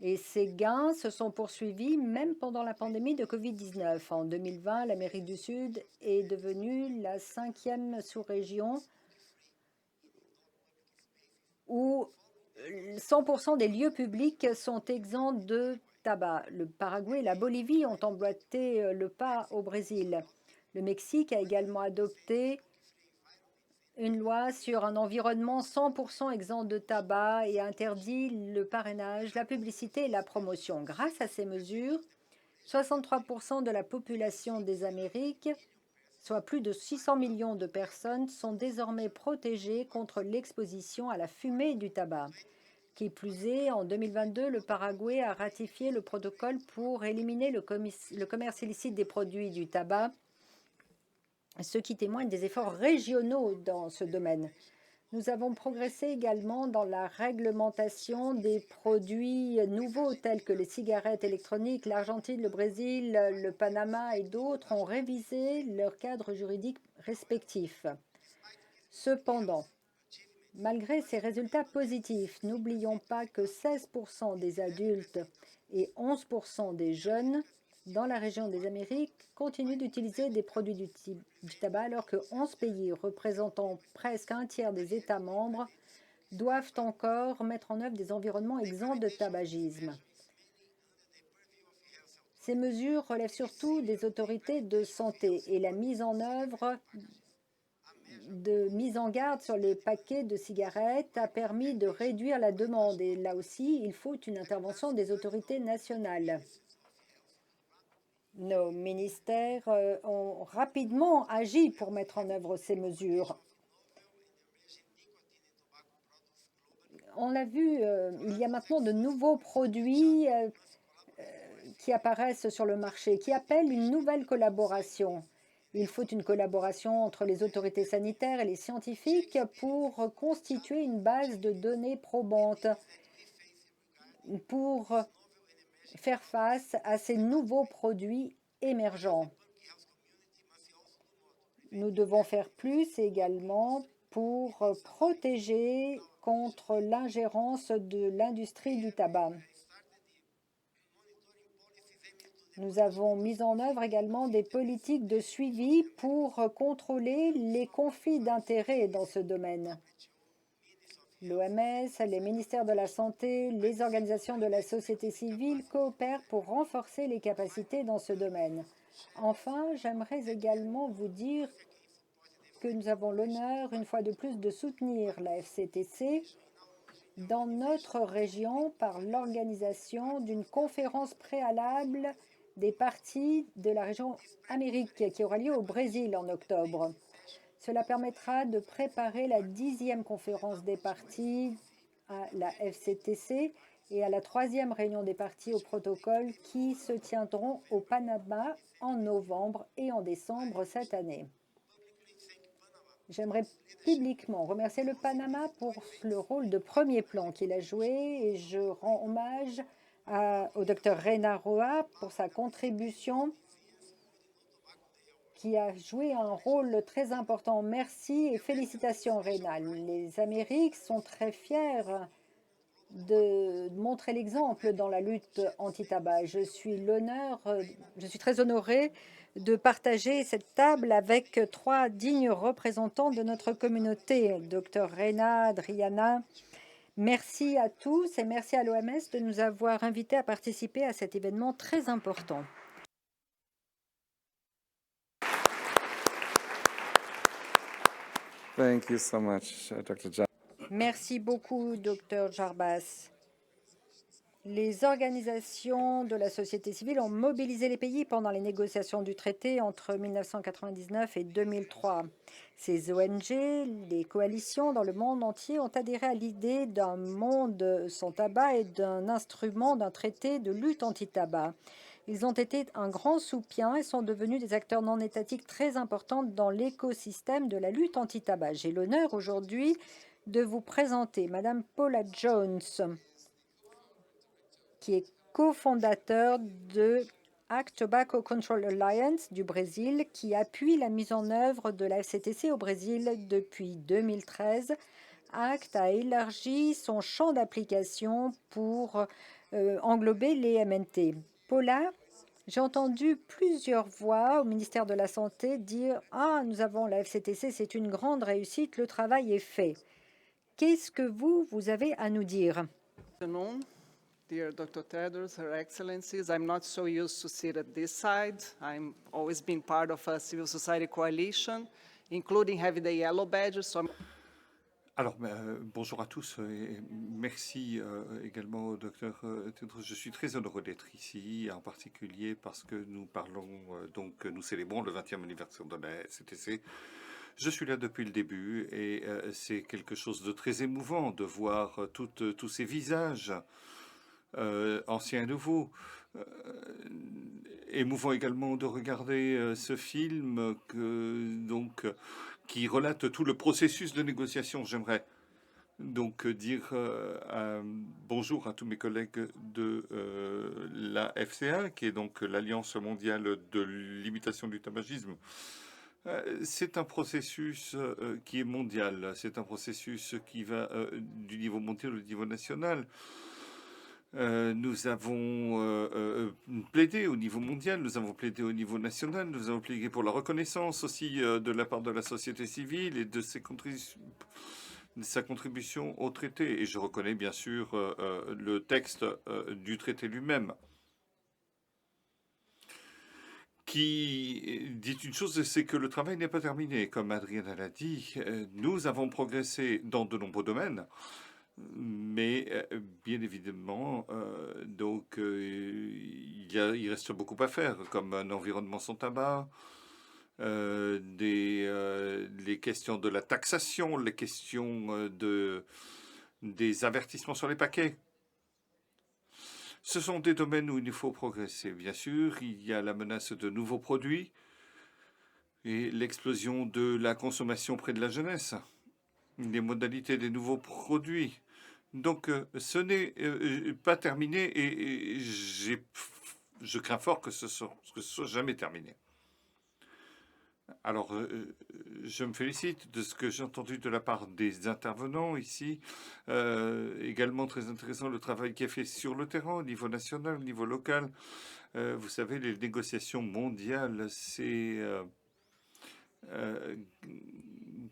Et ces gains se sont poursuivis même pendant la pandémie de Covid-19. En 2020, l'Amérique du Sud est devenue la 5e sous-région où 100% des lieux publics sont exempts de tabac. Le Paraguay et la Bolivie ont emboîté le pas au Brésil. Le Mexique a également adopté une loi sur un environnement 100% exempt de tabac et interdit le parrainage, la publicité et la promotion. Grâce à ces mesures, 63% de la population des Amériques, soit plus de 600 millions de personnes, sont désormais protégées contre l'exposition à la fumée du tabac. Qui plus est, en 2022, le Paraguay a ratifié le protocole pour éliminer le commerce illicite des produits du tabac, ce qui témoigne des efforts régionaux dans ce domaine. Nous avons progressé également dans la réglementation des produits nouveaux tels que les cigarettes électroniques. L'Argentine, le Brésil, le Panama et d'autres ont révisé leurs cadres juridiques respectifs. Cependant, malgré ces résultats positifs, n'oublions pas que 16% des adultes et 11% des jeunes dans la région des Amériques continuent d'utiliser des produits du tabac alors que 11 pays représentant presque un tiers des États membres doivent encore mettre en œuvre des environnements exempts de tabagisme. Ces mesures relèvent surtout des autorités de santé et la mise en œuvre de mise en garde sur les paquets de cigarettes a permis de réduire la demande. Et là aussi, il faut une intervention des autorités nationales. Nos ministères ont rapidement agi pour mettre en œuvre ces mesures. On l'a vu, il y a maintenant de nouveaux produits qui apparaissent sur le marché, qui appellent une nouvelle collaboration. Il faut une collaboration entre les autorités sanitaires et les scientifiques pour constituer une base de données probante, pour faire face à ces nouveaux produits émergents. Nous devons faire plus également pour protéger contre l'ingérence de l'industrie du tabac. Nous avons mis en œuvre également des politiques de suivi pour contrôler les conflits d'intérêts dans ce domaine. L'OMS, les ministères de la Santé, les organisations de la société civile coopèrent pour renforcer les capacités dans ce domaine. Enfin, j'aimerais également vous dire que nous avons l'honneur, une fois de plus, de soutenir la FCTC dans notre région par l'organisation d'une conférence préalable des partis de la région Amérique qui aura lieu au Brésil en octobre. Cela permettra de préparer la 10e conférence des partis à la FCTC et à la 3e réunion des partis au protocole qui se tiendront au Panama en novembre et en décembre cette année. J'aimerais publiquement remercier le Panama pour le rôle de premier plan qu'il a joué et je rends hommage au Dr Reina Roa pour sa contribution qui a joué un rôle très important. Merci et félicitations, Rénal. Les Amériques sont très fiers de montrer l'exemple dans la lutte anti-tabac. Je suis très honorée de partager cette table avec 3 dignes représentants de notre communauté. Dr Reina, Adriana, merci à tous et merci à l'OMS de nous avoir invités à participer à cet événement très important. Thank you so much, Dr. John. Merci beaucoup, Dr Jarbas. Les organisations de la société civile ont mobilisé les pays pendant les négociations du traité entre 1999 et 2003. Ces ONG, les coalitions dans le monde entier ont adhéré à l'idée d'un monde sans tabac et d'un instrument, d'un traité de lutte anti-tabac. Ils ont été un grand soutien et sont devenus des acteurs non étatiques très importants dans l'écosystème de la lutte anti-tabac. J'ai l'honneur aujourd'hui de vous présenter Madame Paula Jones, qui est cofondateur de ACT Tobacco Control Alliance du Brésil, qui appuie la mise en œuvre de la FCTC au Brésil depuis 2013. ACT a élargi son champ d'application pour englober les MNT. Paula, j'ai entendu plusieurs voix au ministère de la Santé dire « Ah, nous avons la FCTC, c'est une grande réussite, le travail est fait ». Qu'est-ce que vous avez à nous dire? Dear Dr. Tedros, Her Excellencies, I'm not so used to sit at this side. I'm always been part of a civil society coalition, including having the yellow badge. So Alors, bonjour à tous et merci également au docteur Tedros. Je suis très heureux d'être ici, en particulier parce que nous parlons, nous célébrons le 20e anniversaire de la FCTC. Je suis là depuis le début et c'est quelque chose de très émouvant de voir tous ces visages anciens et nouveaux. Émouvant également de regarder ce film qui relate tout le processus de négociation. J'aimerais donc dire bonjour à tous mes collègues de la FCA, qui est donc l'Alliance mondiale de limitation du tabagisme. C'est un processus qui est mondial, c'est un processus qui va du niveau mondial au niveau national. Nous avons plaidé au niveau mondial, nous avons plaidé au niveau national, nous avons plaidé pour la reconnaissance aussi de la part de la société civile et de sa contribution au traité. Et je reconnais bien sûr le texte du traité lui-même, qui dit une chose, c'est que le travail n'est pas terminé. Comme Adriana l'a dit, nous avons progressé dans de nombreux domaines. Mais bien évidemment, il reste beaucoup à faire, comme un environnement sans tabac, les questions de la taxation, les questions des avertissements sur les paquets. Ce sont des domaines où il faut progresser. Bien sûr, il y a la menace de nouveaux produits et l'explosion de la consommation près de la jeunesse, les modalités des nouveaux produits. Donc, ce n'est pas terminé et je crains fort que ce soit jamais terminé. Alors, je me félicite de ce que j'ai entendu de la part des intervenants ici. Également très intéressant le travail qui est fait sur le terrain, au niveau national, au niveau local. Vous savez, les négociations mondiales, c'est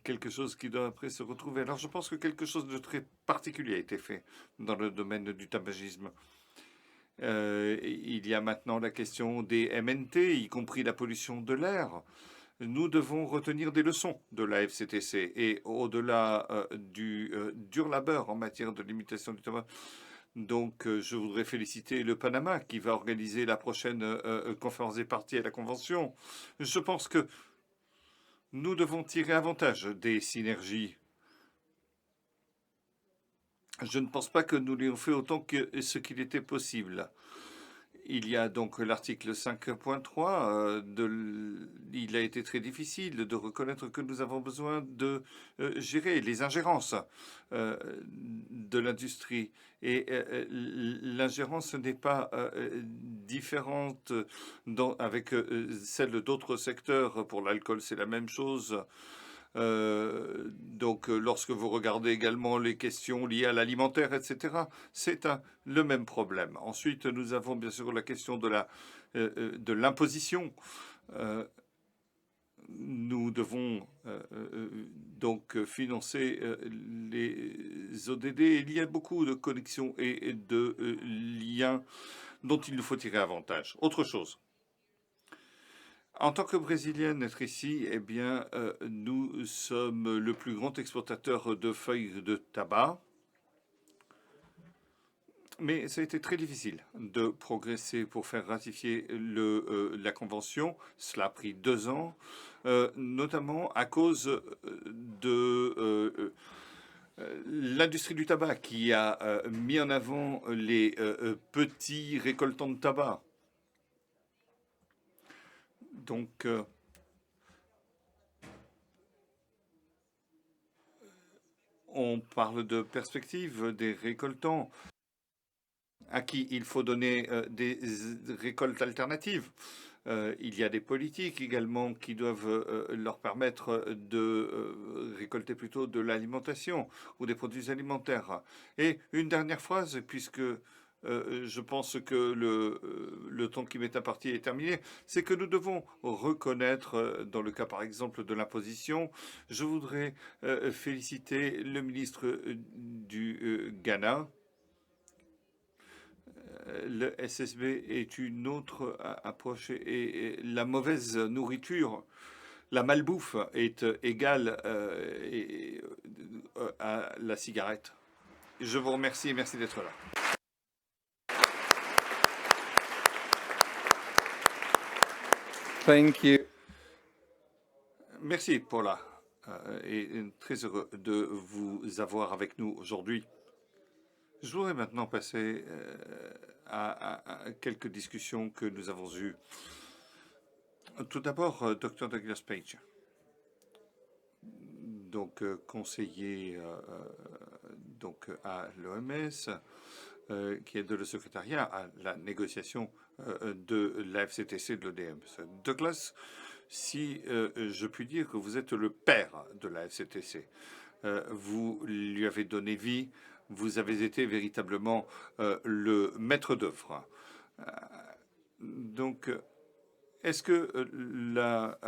quelque chose qui doit après se retrouver. Alors je pense que quelque chose de très particulier a été fait dans le domaine du tabagisme. Il y a maintenant la question des MNT, y compris la pollution de l'air. Nous devons retenir des leçons de la FCTC et au-delà du dur labeur en matière de limitation du tabac. Donc, je voudrais féliciter le Panama qui va organiser la prochaine conférence des parties à la Convention. Je pense que nous devons tirer avantage des synergies. Je ne pense pas que nous l'ayons fait autant que ce qu'il était possible. Il y a donc l'article 5.3. Il a été très difficile de reconnaître que nous avons besoin de gérer les ingérences de l'industrie. Et l'ingérence n'est pas différente avec celle d'autres secteurs. Pour l'alcool, c'est la même chose. Donc, lorsque vous regardez également les questions liées à l'alimentaire, etc., c'est le même problème. Ensuite, nous avons bien sûr la question de l'imposition. Nous devons donc financer les ODD. Il y a beaucoup de connexions et de liens dont il nous faut tirer avantage. Autre chose. En tant que Brésilienne, être ici, eh bien, nous sommes le plus grand exportateur de feuilles de tabac. Mais ça a été très difficile de progresser pour faire ratifier la convention. Cela a pris 2 ans, notamment à cause de l'industrie du tabac qui a mis en avant les petits récoltants de tabac. Donc, on parle de perspective des récoltants à qui il faut donner des récoltes alternatives. Il y a des politiques également qui doivent leur permettre de récolter plutôt de l'alimentation ou des produits alimentaires. Et une dernière phrase, puisque je pense que le temps qui m'est imparti est terminé, c'est que nous devons reconnaître, dans le cas par exemple de l'imposition, je voudrais féliciter le ministre du Ghana. Le SSB est une autre approche et la mauvaise nourriture, la malbouffe est égale à la cigarette. Je vous remercie et merci d'être là. Thank you. Merci Paula et très heureux de vous avoir avec nous aujourd'hui. Je voudrais maintenant passer à quelques discussions que nous avons eues. Tout d'abord, Dr Douglas Page, donc conseiller donc à l'OMS, qui est de le secrétariat à la négociation de la FCTC de l'ODM. Douglas, si je puis dire que vous êtes le père de la FCTC, vous lui avez donné vie. Vous avez été véritablement le maître d'œuvre. Donc, est-ce que la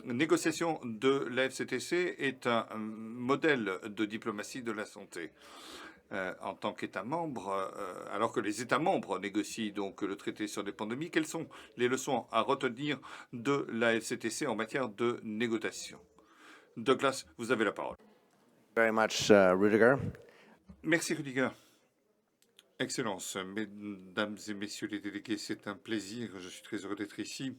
négociation de la FCTC est un modèle de diplomatie de la santé en tant qu'État membre, alors que les États membres négocient donc le traité sur les pandémies? Quelles sont les leçons à retenir de la FCTC en matière de négociation? Douglas, vous avez la parole. Very much, Rudiger. Merci Rudiger. Excellences, mesdames et messieurs les délégués, c'est un plaisir. Je suis très heureux d'être ici.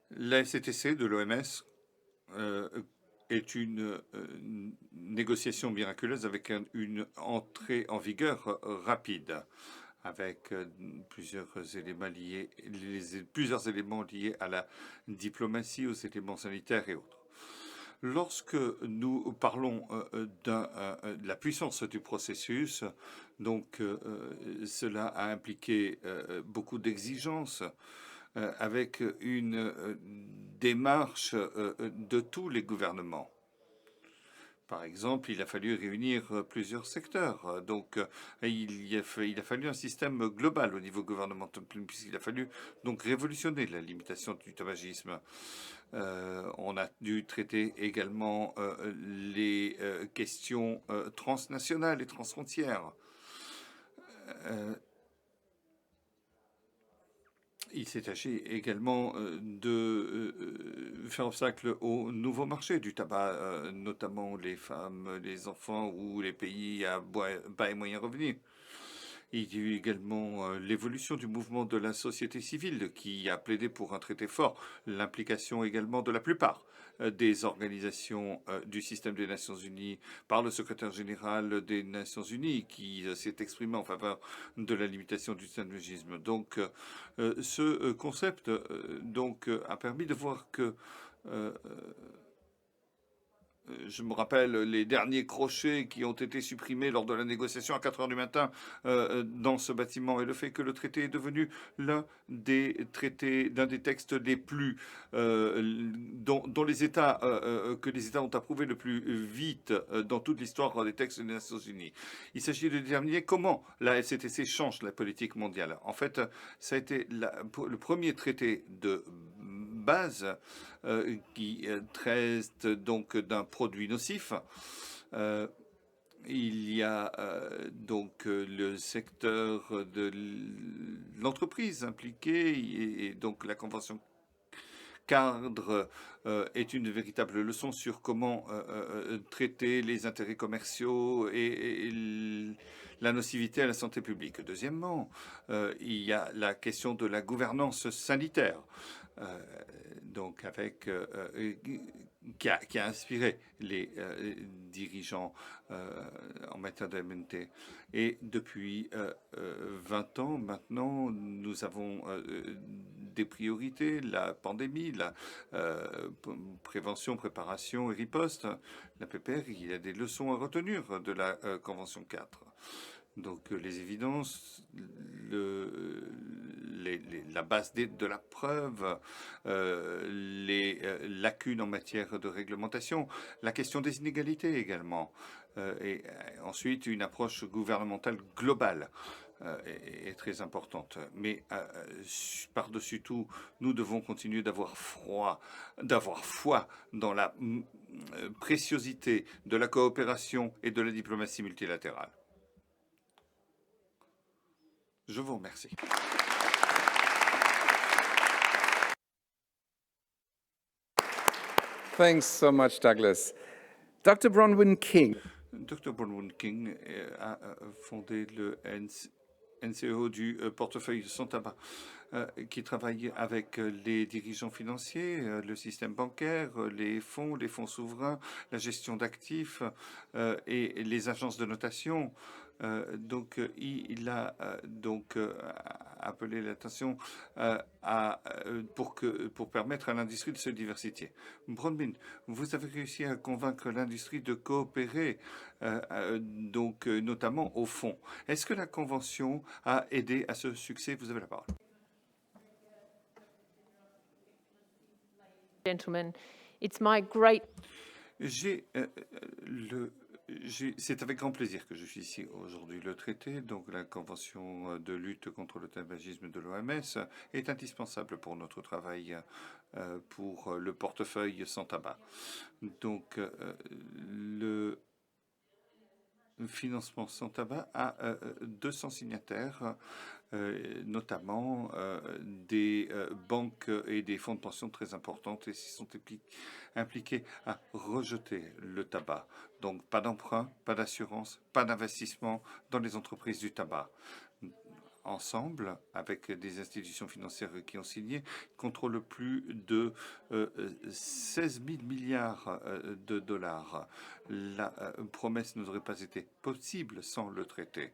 La FCTC de l'OMS est une négociation miraculeuse avec une entrée en vigueur rapide, avec plusieurs éléments liés à la diplomatie, aux éléments sanitaires et autres. Lorsque nous parlons de la puissance du processus, donc cela a impliqué beaucoup d'exigences avec une démarche de tous les gouvernements. Par exemple, il a fallu réunir plusieurs secteurs. Donc, il a fallu un système global au niveau gouvernemental, puisqu'il a fallu donc révolutionner la limitation du tabagisme. On a dû traiter également les questions transnationales et transfrontières. Il s'est agi également de faire obstacle au nouveau marché du tabac, notamment les femmes, les enfants ou les pays à bas et moyens revenus. Il y a eu également l'évolution du mouvement de la société civile qui a plaidé pour un traité fort, l'implication également de la plupart des organisations du système des Nations Unies par le secrétaire général des Nations Unies qui s'est exprimé en faveur de la limitation du islamisme. Donc ce concept a permis de voir que je me rappelle les derniers crochets qui ont été supprimés lors de la négociation à 4 heures du matin dans ce bâtiment et le fait que le traité est devenu l'un des textes les plus dont les États que les États ont approuvé le plus vite dans toute l'histoire des textes des Nations Unies. Il s'agit de déterminer comment la FCTC change la politique mondiale. En fait, ça a été le premier traité de base qui traite donc d'un produit nocif. Il y a donc le secteur de l'entreprise impliqué et donc la convention cadre est une véritable leçon sur comment traiter les intérêts commerciaux et la nocivité à la santé publique. Deuxièmement, il y a la question de la gouvernance sanitaire. Donc qui a inspiré les dirigeants en matière de MNT. Et depuis 20 ans maintenant, nous avons des priorités, la pandémie, la prévention, préparation et riposte. La PPR, il y a des leçons à retenir de la Convention 4. Donc les évidences, la base de la preuve, les lacunes en matière de réglementation, la question des inégalités également, et ensuite une approche gouvernementale globale est très importante. Mais par-dessus tout, nous devons continuer d'avoir foi dans la préciosité de la coopération et de la diplomatie multilatérale. Je vous remercie. Thanks so much, Douglas. Dr. Bronwyn King. Dr. Bronwyn King a fondé le NCO du portefeuille sans tabac, qui travaille avec les dirigeants financiers, le système bancaire, les fonds souverains, la gestion d'actifs et les agences de notation. Donc, il a appelé l'attention pour permettre à l'industrie de se diversifier. Bronwyn, vous avez réussi à convaincre l'industrie de coopérer, notamment au fond. Est-ce que la Convention a aidé à ce succès? Vous avez la parole. Gentlemen, it's my great... C'est avec grand plaisir que je suis ici aujourd'hui. Le traité, donc la Convention de lutte contre le tabagisme de l'OMS, est indispensable pour notre travail pour le portefeuille sans tabac. Donc, le financement sans tabac a 200 signataires, notamment des banques et des fonds de pension très importantes et s'y sont impliqués à rejeter le tabac. Donc pas d'emprunt, pas d'assurance, pas d'investissement dans les entreprises du tabac. Ensemble, avec des institutions financières qui ont signé, contrôlent plus de 16 000 milliards de dollars. La promesse n'aurait pas été possible sans le traité.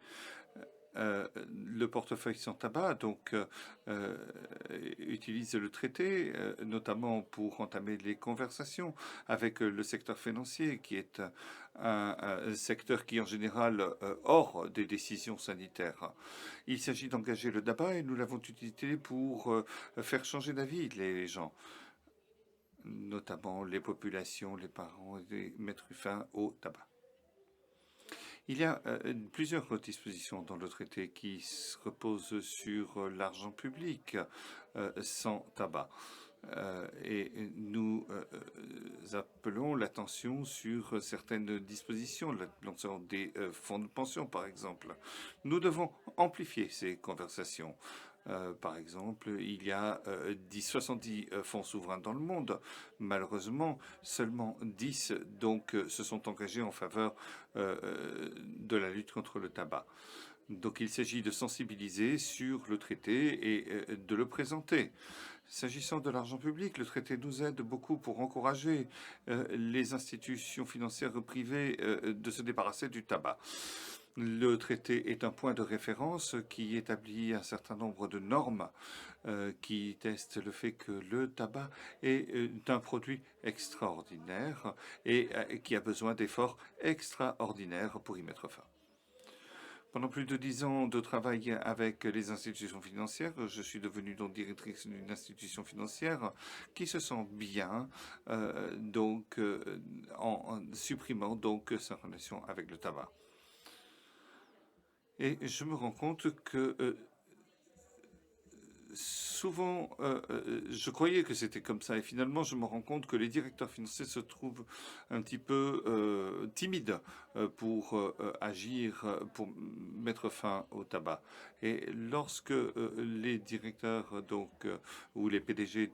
Le portefeuille sans tabac utilise le traité notamment pour entamer les conversations avec le secteur financier qui est un secteur qui en général hors des décisions sanitaires. Il s'agit d'engager le tabac et nous l'avons utilisé pour faire changer d'avis les gens, notamment les populations, les parents, et mettre fin au tabac. Il y a plusieurs dispositions dans le traité qui se reposent sur l'argent public sans tabac. Et nous appelons l'attention sur certaines dispositions, le lancement des fonds de pension par exemple. Nous devons amplifier ces conversations. Par exemple, il y a 70 fonds souverains dans le monde. Malheureusement, seulement 10 se sont engagés en faveur de la lutte contre le tabac. Donc il s'agit de sensibiliser sur le traité et de le présenter. S'agissant de l'argent public, le traité nous aide beaucoup pour encourager les institutions financières privées de se débarrasser du tabac. Le traité est un point de référence qui établit un certain nombre de normes qui testent le fait que le tabac est un produit extraordinaire et qui a besoin d'efforts extraordinaires pour y mettre fin. Pendant plus de 10 ans de travail avec les institutions financières, je suis devenue donc directrice d'une institution financière qui se sent bien en supprimant donc sa relation avec le tabac. Et je me rends compte que souvent, je croyais que c'était comme ça, et finalement, je me rends compte que les directeurs financiers se trouvent un petit peu timides pour agir, pour mettre fin au tabac. Et lorsque les directeurs ou les PDG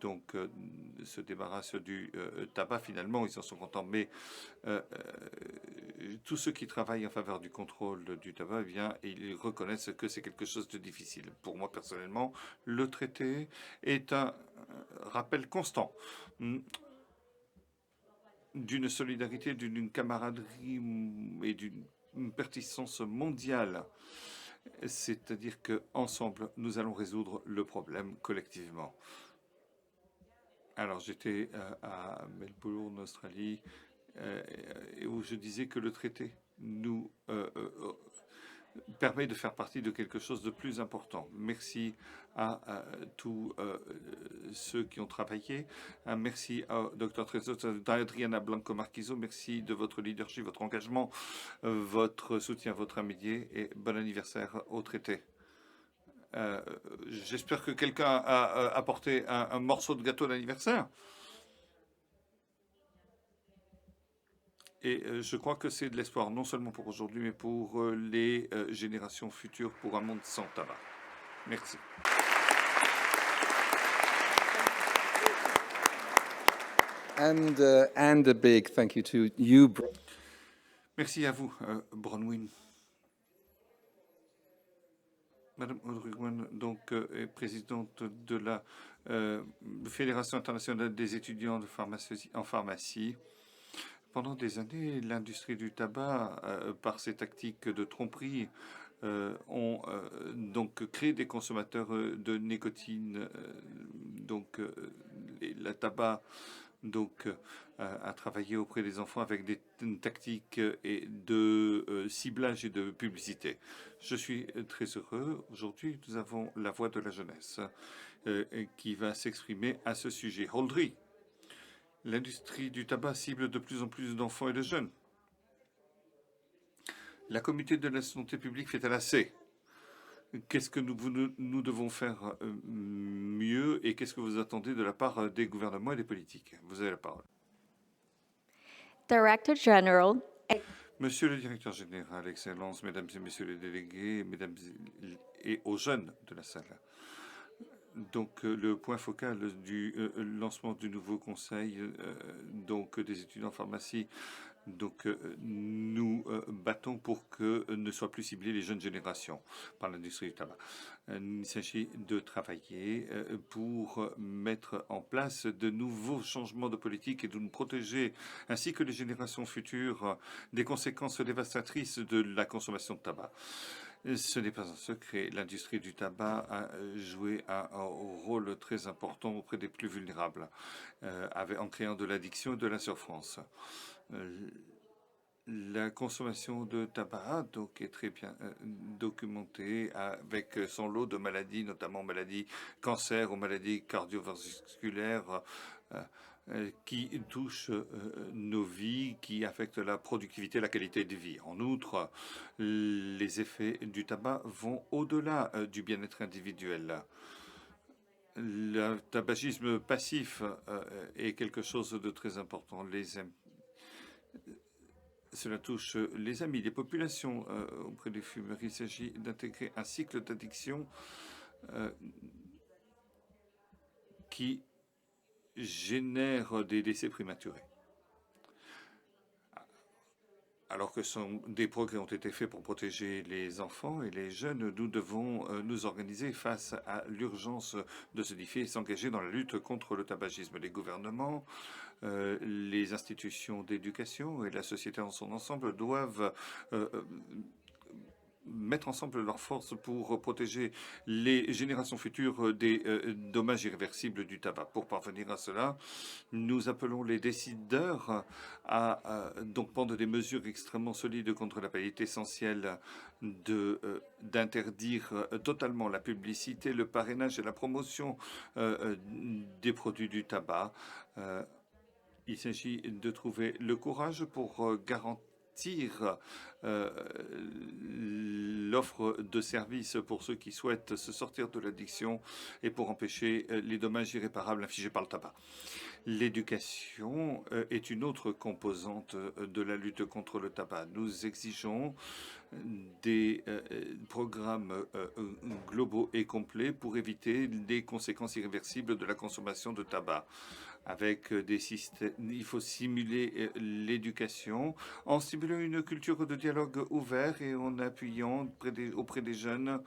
se débarrassent du tabac, finalement, ils en sont contents. Mais tous ceux qui travaillent en faveur du contrôle du tabac, eh bien, ils reconnaissent que c'est quelque chose de difficile. Pour moi, personnellement, le traité est un rappel constant d'une solidarité, d'une camaraderie et d'une persistance mondiale. C'est-à-dire qu'ensemble, nous allons résoudre le problème collectivement. Alors, j'étais à Melbourne, Australie, où je disais que le traité nous permet de faire partie de quelque chose de plus important. Merci à tous ceux qui ont travaillé. Merci à Dr. Trezot, à Adriana Blanco-Marquiso. Merci de votre leadership, votre engagement, votre soutien, votre amitié et bon anniversaire au traité. J'espère que quelqu'un a apporté un morceau de gâteau d'anniversaire. Et je crois que c'est de l'espoir, non seulement pour aujourd'hui, mais pour les générations futures, pour un monde sans tabac. Merci. And a big thank you to you. Merci à vous, Bronwyn. Madame Audrey-Gouin, donc, est présidente de la Fédération internationale des étudiants en pharmacie. Pendant des années, l'industrie du tabac, par ses tactiques de tromperie, ont donc créé des consommateurs de nicotine. La tabac a travaillé auprès des enfants avec des tactiques et de ciblage et de publicité. Je suis très heureux. Aujourd'hui, nous avons la voix de la jeunesse qui va s'exprimer à ce sujet. Holdry. L'industrie du tabac cible de plus en plus d'enfants et de jeunes. La communauté de la santé publique fait-elle assez? Qu'est-ce que nous devons faire mieux et qu'est-ce que vous attendez de la part des gouvernements et des politiques? Vous avez la parole. Director General. Monsieur le directeur général, Excellences, mesdames et messieurs les délégués, mesdames et aux jeunes de la salle. Donc, le point focal du lancement du nouveau conseil des étudiants en pharmacie. Donc, nous battons pour que ne soient plus ciblées les jeunes générations par l'industrie du tabac. Il s'agit de travailler pour mettre en place de nouveaux changements de politique et de nous protéger, ainsi que les générations futures, des conséquences dévastatrices de la consommation de tabac. Ce n'est pas un secret, l'industrie du tabac a joué un rôle très important auprès des plus vulnérables, en créant de l'addiction et de la souffrance. La consommation de tabac est très bien documentée avec son lot de maladies, notamment maladies cancer ou maladies cardiovasculaires qui touchent nos vies, qui affectent la productivité et la qualité de vie. En outre, les effets du tabac vont au-delà du bien-être individuel. Le tabagisme passif est quelque chose de très important. Cela touche les amis, les populations auprès des fumeurs. Il s'agit d'intégrer un cycle d'addiction qui génère des décès prématurés. Alors que des progrès ont été faits pour protéger les enfants et les jeunes, nous devons nous organiser face à l'urgence de ce défi et s'engager dans la lutte contre le tabagisme. Les gouvernements, les institutions d'éducation et la société en son ensemble doivent mettre ensemble leurs forces pour protéger les générations futures des dommages irréversibles du tabac. Pour parvenir à cela, nous appelons les décideurs à donc prendre des mesures extrêmement solides contre la tabac. Il est essentiel d'interdire totalement la publicité, le parrainage et la promotion des produits du tabac. Il s'agit de trouver le courage pour garantir l'offre de services pour ceux qui souhaitent se sortir de l'addiction et pour empêcher les dommages irréparables infligés par le tabac. L'éducation est une autre composante de la lutte contre le tabac. Nous exigeons des programmes globaux et complets pour éviter les conséquences irréversibles de la consommation de tabac. Avec des systèmes, il faut stimuler l'éducation en stimulant une culture de dialogue ouvert et en appuyant auprès des jeunes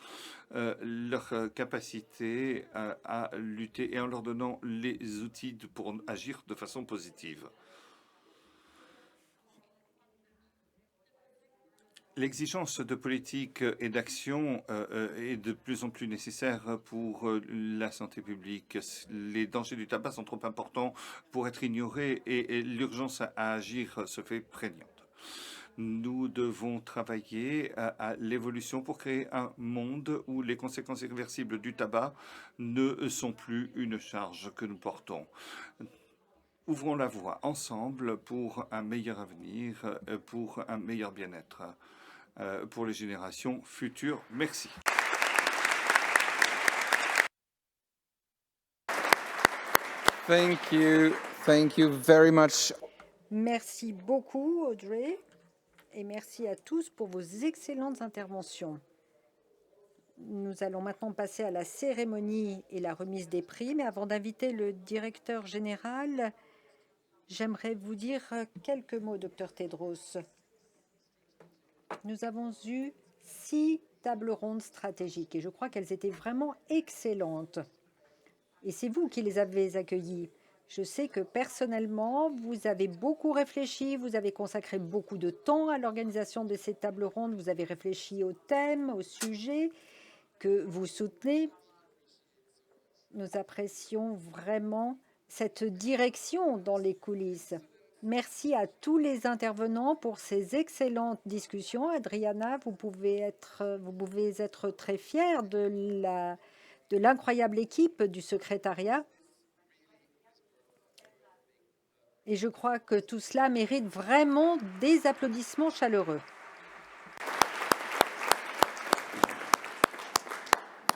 leur capacité à lutter et en leur donnant les outils pour agir de façon positive. L'exigence de politique et d'action est de plus en plus nécessaire pour la santé publique. Les dangers du tabac sont trop importants pour être ignorés et l'urgence à agir se fait prégnante. Nous devons travailler à l'évolution pour créer un monde où les conséquences irréversibles du tabac ne sont plus une charge que nous portons. Ouvrons la voie ensemble pour un meilleur avenir, pour un meilleur bien-être. Pour les générations futures. Merci. Thank you very much. Merci beaucoup, Audrey, et merci à tous pour vos excellentes interventions. Nous allons maintenant passer à la cérémonie et la remise des prix, mais avant d'inviter le directeur général, j'aimerais vous dire quelques mots, Dr Tedros. Nous avons eu 6 tables rondes stratégiques et je crois qu'elles étaient vraiment excellentes. Et c'est vous qui les avez accueillies. Je sais que personnellement, vous avez beaucoup réfléchi, vous avez consacré beaucoup de temps à l'organisation de ces tables rondes, vous avez réfléchi aux thèmes, aux sujets que vous soutenez. Nous apprécions vraiment cette direction dans les coulisses. Merci à tous les intervenants pour ces excellentes discussions. Adriana, vous pouvez être très fière de l'incroyable équipe du secrétariat. Et je crois que tout cela mérite vraiment des applaudissements chaleureux.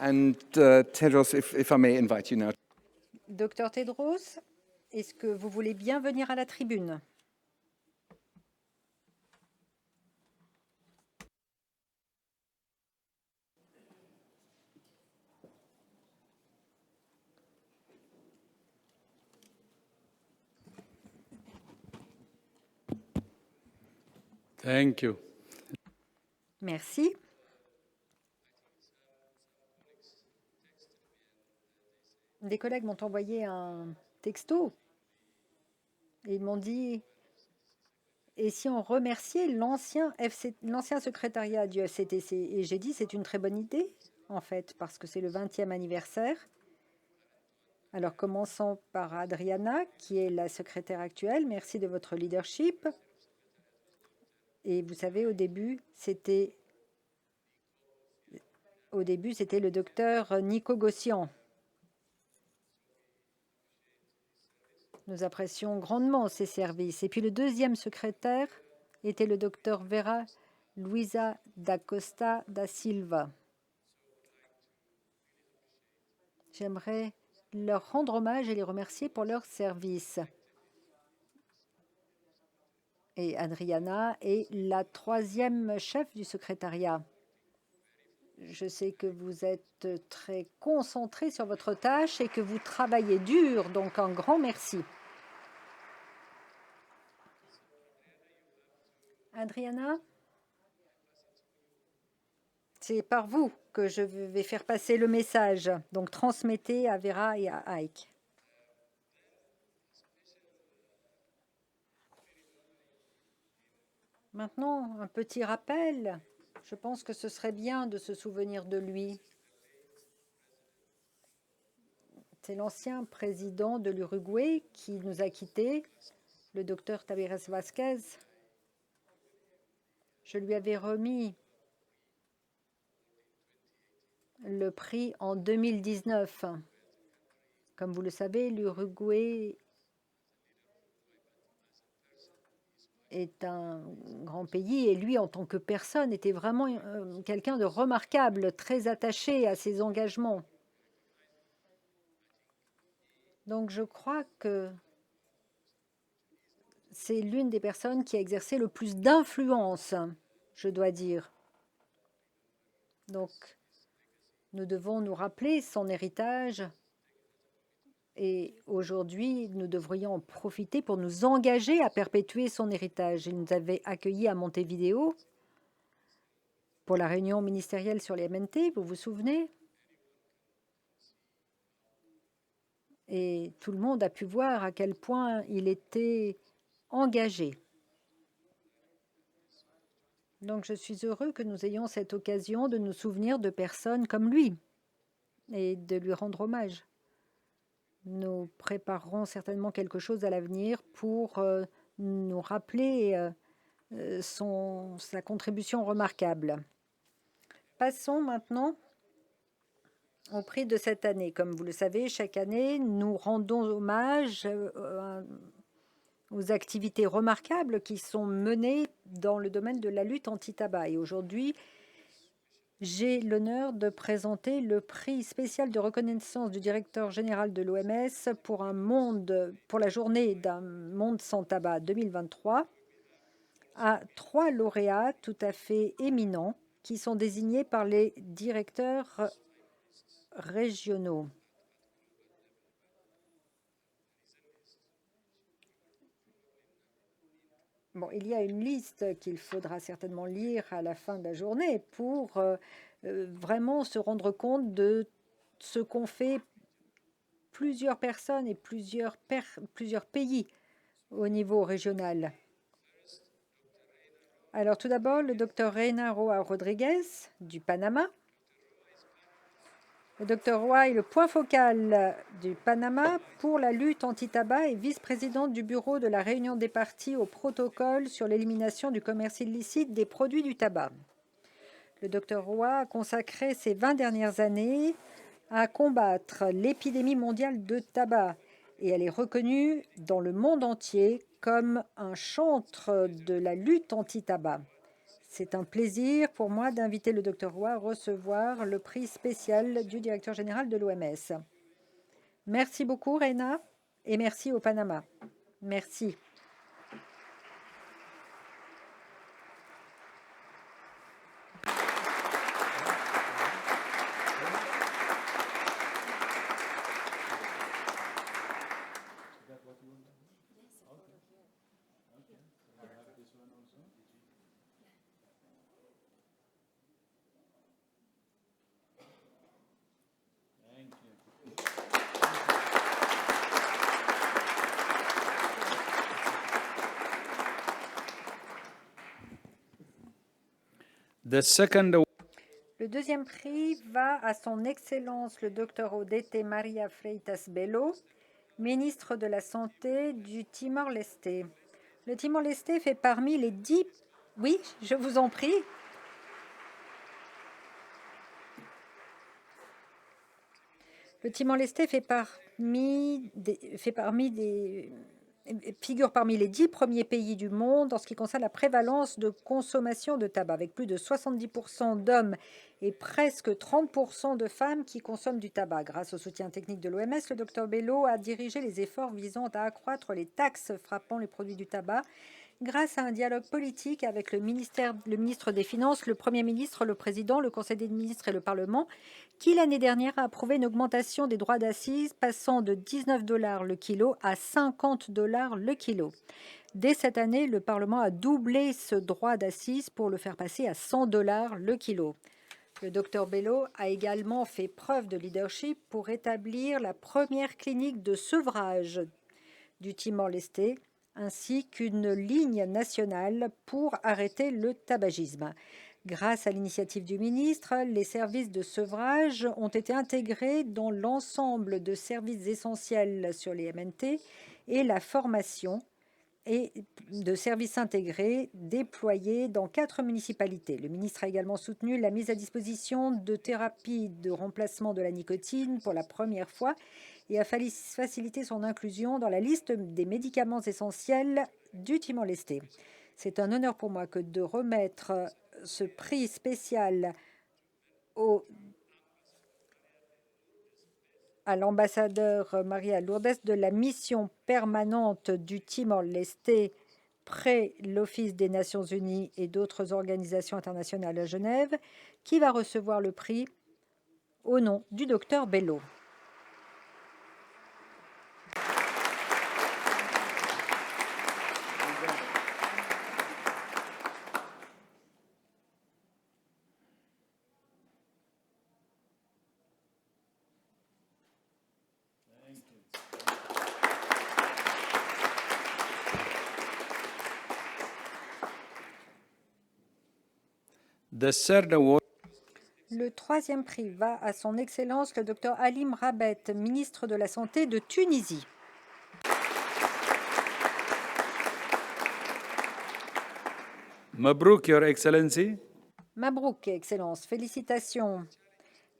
And Tedros, if I may invite you now. Docteur Tedros, est-ce que vous voulez bien venir à la tribune? Thank you. Merci. Des collègues m'ont envoyé un texto. Ils m'ont dit, et si on remerciait l'ancien secrétariat du FCTC? Et j'ai dit, c'est une très bonne idée, en fait, parce que c'est le 20e anniversaire. Alors, commençons par Adriana, qui est la secrétaire actuelle. Merci de votre leadership. Et vous savez, au début, c'était le docteur Nico Gossian. Nous apprécions grandement ses services. Et puis le deuxième secrétaire était le docteur Vera Luisa da Costa da Silva. J'aimerais leur rendre hommage et les remercier pour leur service. Et Adriana est la troisième chef du secrétariat. Je sais que vous êtes très concentrés sur votre tâche et que vous travaillez dur, donc un grand merci. Adriana, c'est par vous que je vais faire passer le message. Donc transmettez à Vera et à Ike. Maintenant, un petit rappel. Je pense que ce serait bien de se souvenir de lui. C'est l'ancien président de l'Uruguay qui nous a quittés, le docteur Taveras Vázquez. Je lui avais remis le prix en 2019. Comme vous le savez, l'Uruguay est un grand pays et lui, en tant que personne, était vraiment quelqu'un de remarquable, très attaché à ses engagements. Donc je crois que c'est l'une des personnes qui a exercé le plus d'influence, je dois dire. Donc nous devons nous rappeler son héritage et aujourd'hui, nous devrions en profiter pour nous engager à perpétuer son héritage. Il nous avait accueillis à Montevideo pour la réunion ministérielle sur les MNT, vous vous souvenez? Et tout le monde a pu voir à quel point il était engagé. Donc je suis heureux que nous ayons cette occasion de nous souvenir de personnes comme lui et de lui rendre hommage. Nous préparerons certainement quelque chose à l'avenir pour nous rappeler sa contribution remarquable. Passons maintenant au prix de cette année. Comme vous le savez, chaque année, nous rendons hommage aux activités remarquables qui sont menées dans le domaine de la lutte anti-tabac. Et aujourd'hui, j'ai l'honneur de présenter le prix spécial de reconnaissance du directeur général de l'OMS pour la journée d'un monde sans tabac 2023 à 3 lauréats tout à fait éminents qui sont désignés par les directeurs régionaux. Bon, il y a une liste qu'il faudra certainement lire à la fin de la journée pour vraiment se rendre compte de ce qu'ont fait plusieurs personnes et plusieurs pays au niveau régional. Alors tout d'abord, le docteur Reina Roa Rodriguez du Panama. Le docteur Roa est le point focal du Panama pour la lutte anti-tabac et vice-présidente du bureau de la réunion des parties au protocole sur l'élimination du commerce illicite des produits du tabac. Le docteur Roa a consacré ces 20 dernières années à combattre l'épidémie mondiale de tabac et elle est reconnue dans le monde entier comme un chantre de la lutte anti-tabac. C'est un plaisir pour moi d'inviter le Dr Roa à recevoir le prix spécial du directeur général de l'OMS. Merci beaucoup, Reina, et merci au Panama. Merci. Le deuxième prix va à son Excellence le Dr Odete Maria Freitas Bello, ministre de la Santé du Timor-Leste. Le Timor-Leste fait parmi les 10... Oui, je vous en prie. Le Timor-Leste figure parmi les 10 premiers pays du monde en ce qui concerne la prévalence de consommation de tabac, avec plus de 70% d'hommes et presque 30% de femmes qui consomment du tabac. Grâce au soutien technique de l'OMS, le Dr Bello a dirigé les efforts visant à accroître les taxes frappant les produits du tabac grâce à un dialogue politique avec le ministre des Finances, le Premier ministre, le Président, le Conseil des ministres et le Parlement, qui l'année dernière a approuvé une augmentation des droits d'assises passant de $19 le kilo à $50 le kilo. Dès cette année, le Parlement a doublé ce droit d'accise pour le faire passer à 100 $ le kilo. Le Dr Bello a également fait preuve de leadership pour établir la première clinique de sevrage du Timor-Leste, ainsi qu'une ligne nationale pour arrêter le tabagisme. Grâce à l'initiative du ministre, les services de sevrage ont été intégrés dans l'ensemble de services essentiels sur les MNT et la formation et de services intégrés déployés dans 4 municipalités. Le ministre a également soutenu la mise à disposition de thérapies de remplacement de la nicotine pour la première fois et a facilité son inclusion dans la liste des médicaments essentiels du Timor-Leste. C'est un honneur pour moi que de remettre ce prix spécial à l'ambassadeur Maria Lourdes de la mission permanente du Timor-Leste près l'Office des Nations Unies et d'autres organisations internationales à Genève, qui va recevoir le prix au nom du Dr Bello. The third award Le troisième prix va à son Excellence le Dr Halim Rabet, ministre de la Santé de Tunisie. Mabrouk, Your Excellency. Mabrouk, Excellence, félicitations.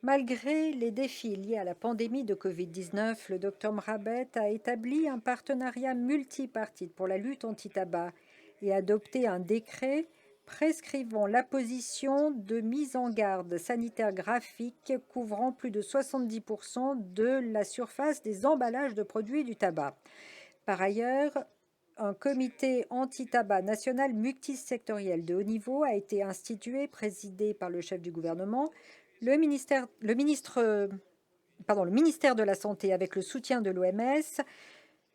Malgré les défis liés à la pandémie de Covid-19, le Dr Mrabet a établi un partenariat multipartite pour la lutte anti-tabac et adopté un décret prescrivant l'apposition de mise en garde sanitaire graphique couvrant plus de 70% de la surface des emballages de produits du tabac. Par ailleurs, un comité anti-tabac national multisectoriel de haut niveau a été institué, présidé par le chef du gouvernement. Le ministère de la Santé, avec le soutien de l'OMS,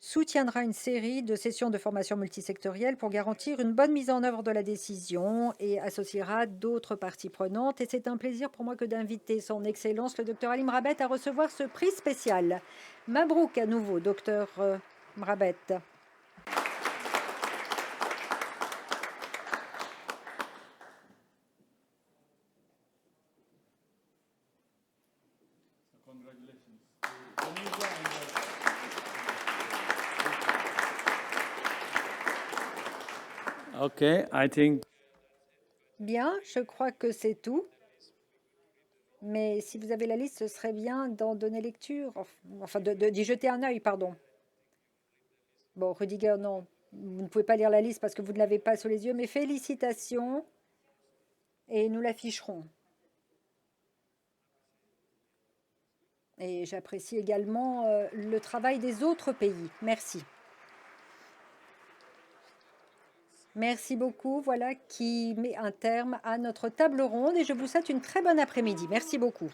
soutiendra une série de sessions de formation multisectorielle pour garantir une bonne mise en œuvre de la décision et associera d'autres parties prenantes. Et c'est un plaisir pour moi que d'inviter son Excellence, le Dr Halim Rabet, à recevoir ce prix spécial. Mabrouk à nouveau, Dr Mrabet. Okay, I think. Bien, je crois que c'est tout. Mais si vous avez la liste, ce serait bien d'en donner lecture, enfin d'y jeter un œil, pardon. Bon, Rudiger, non, vous ne pouvez pas lire la liste parce que vous ne l'avez pas sous les yeux, mais félicitations et nous l'afficherons. Et j'apprécie également le travail des autres pays. Merci. Merci beaucoup. Voilà qui met un terme à notre table ronde et je vous souhaite une très bonne après-midi. Merci beaucoup.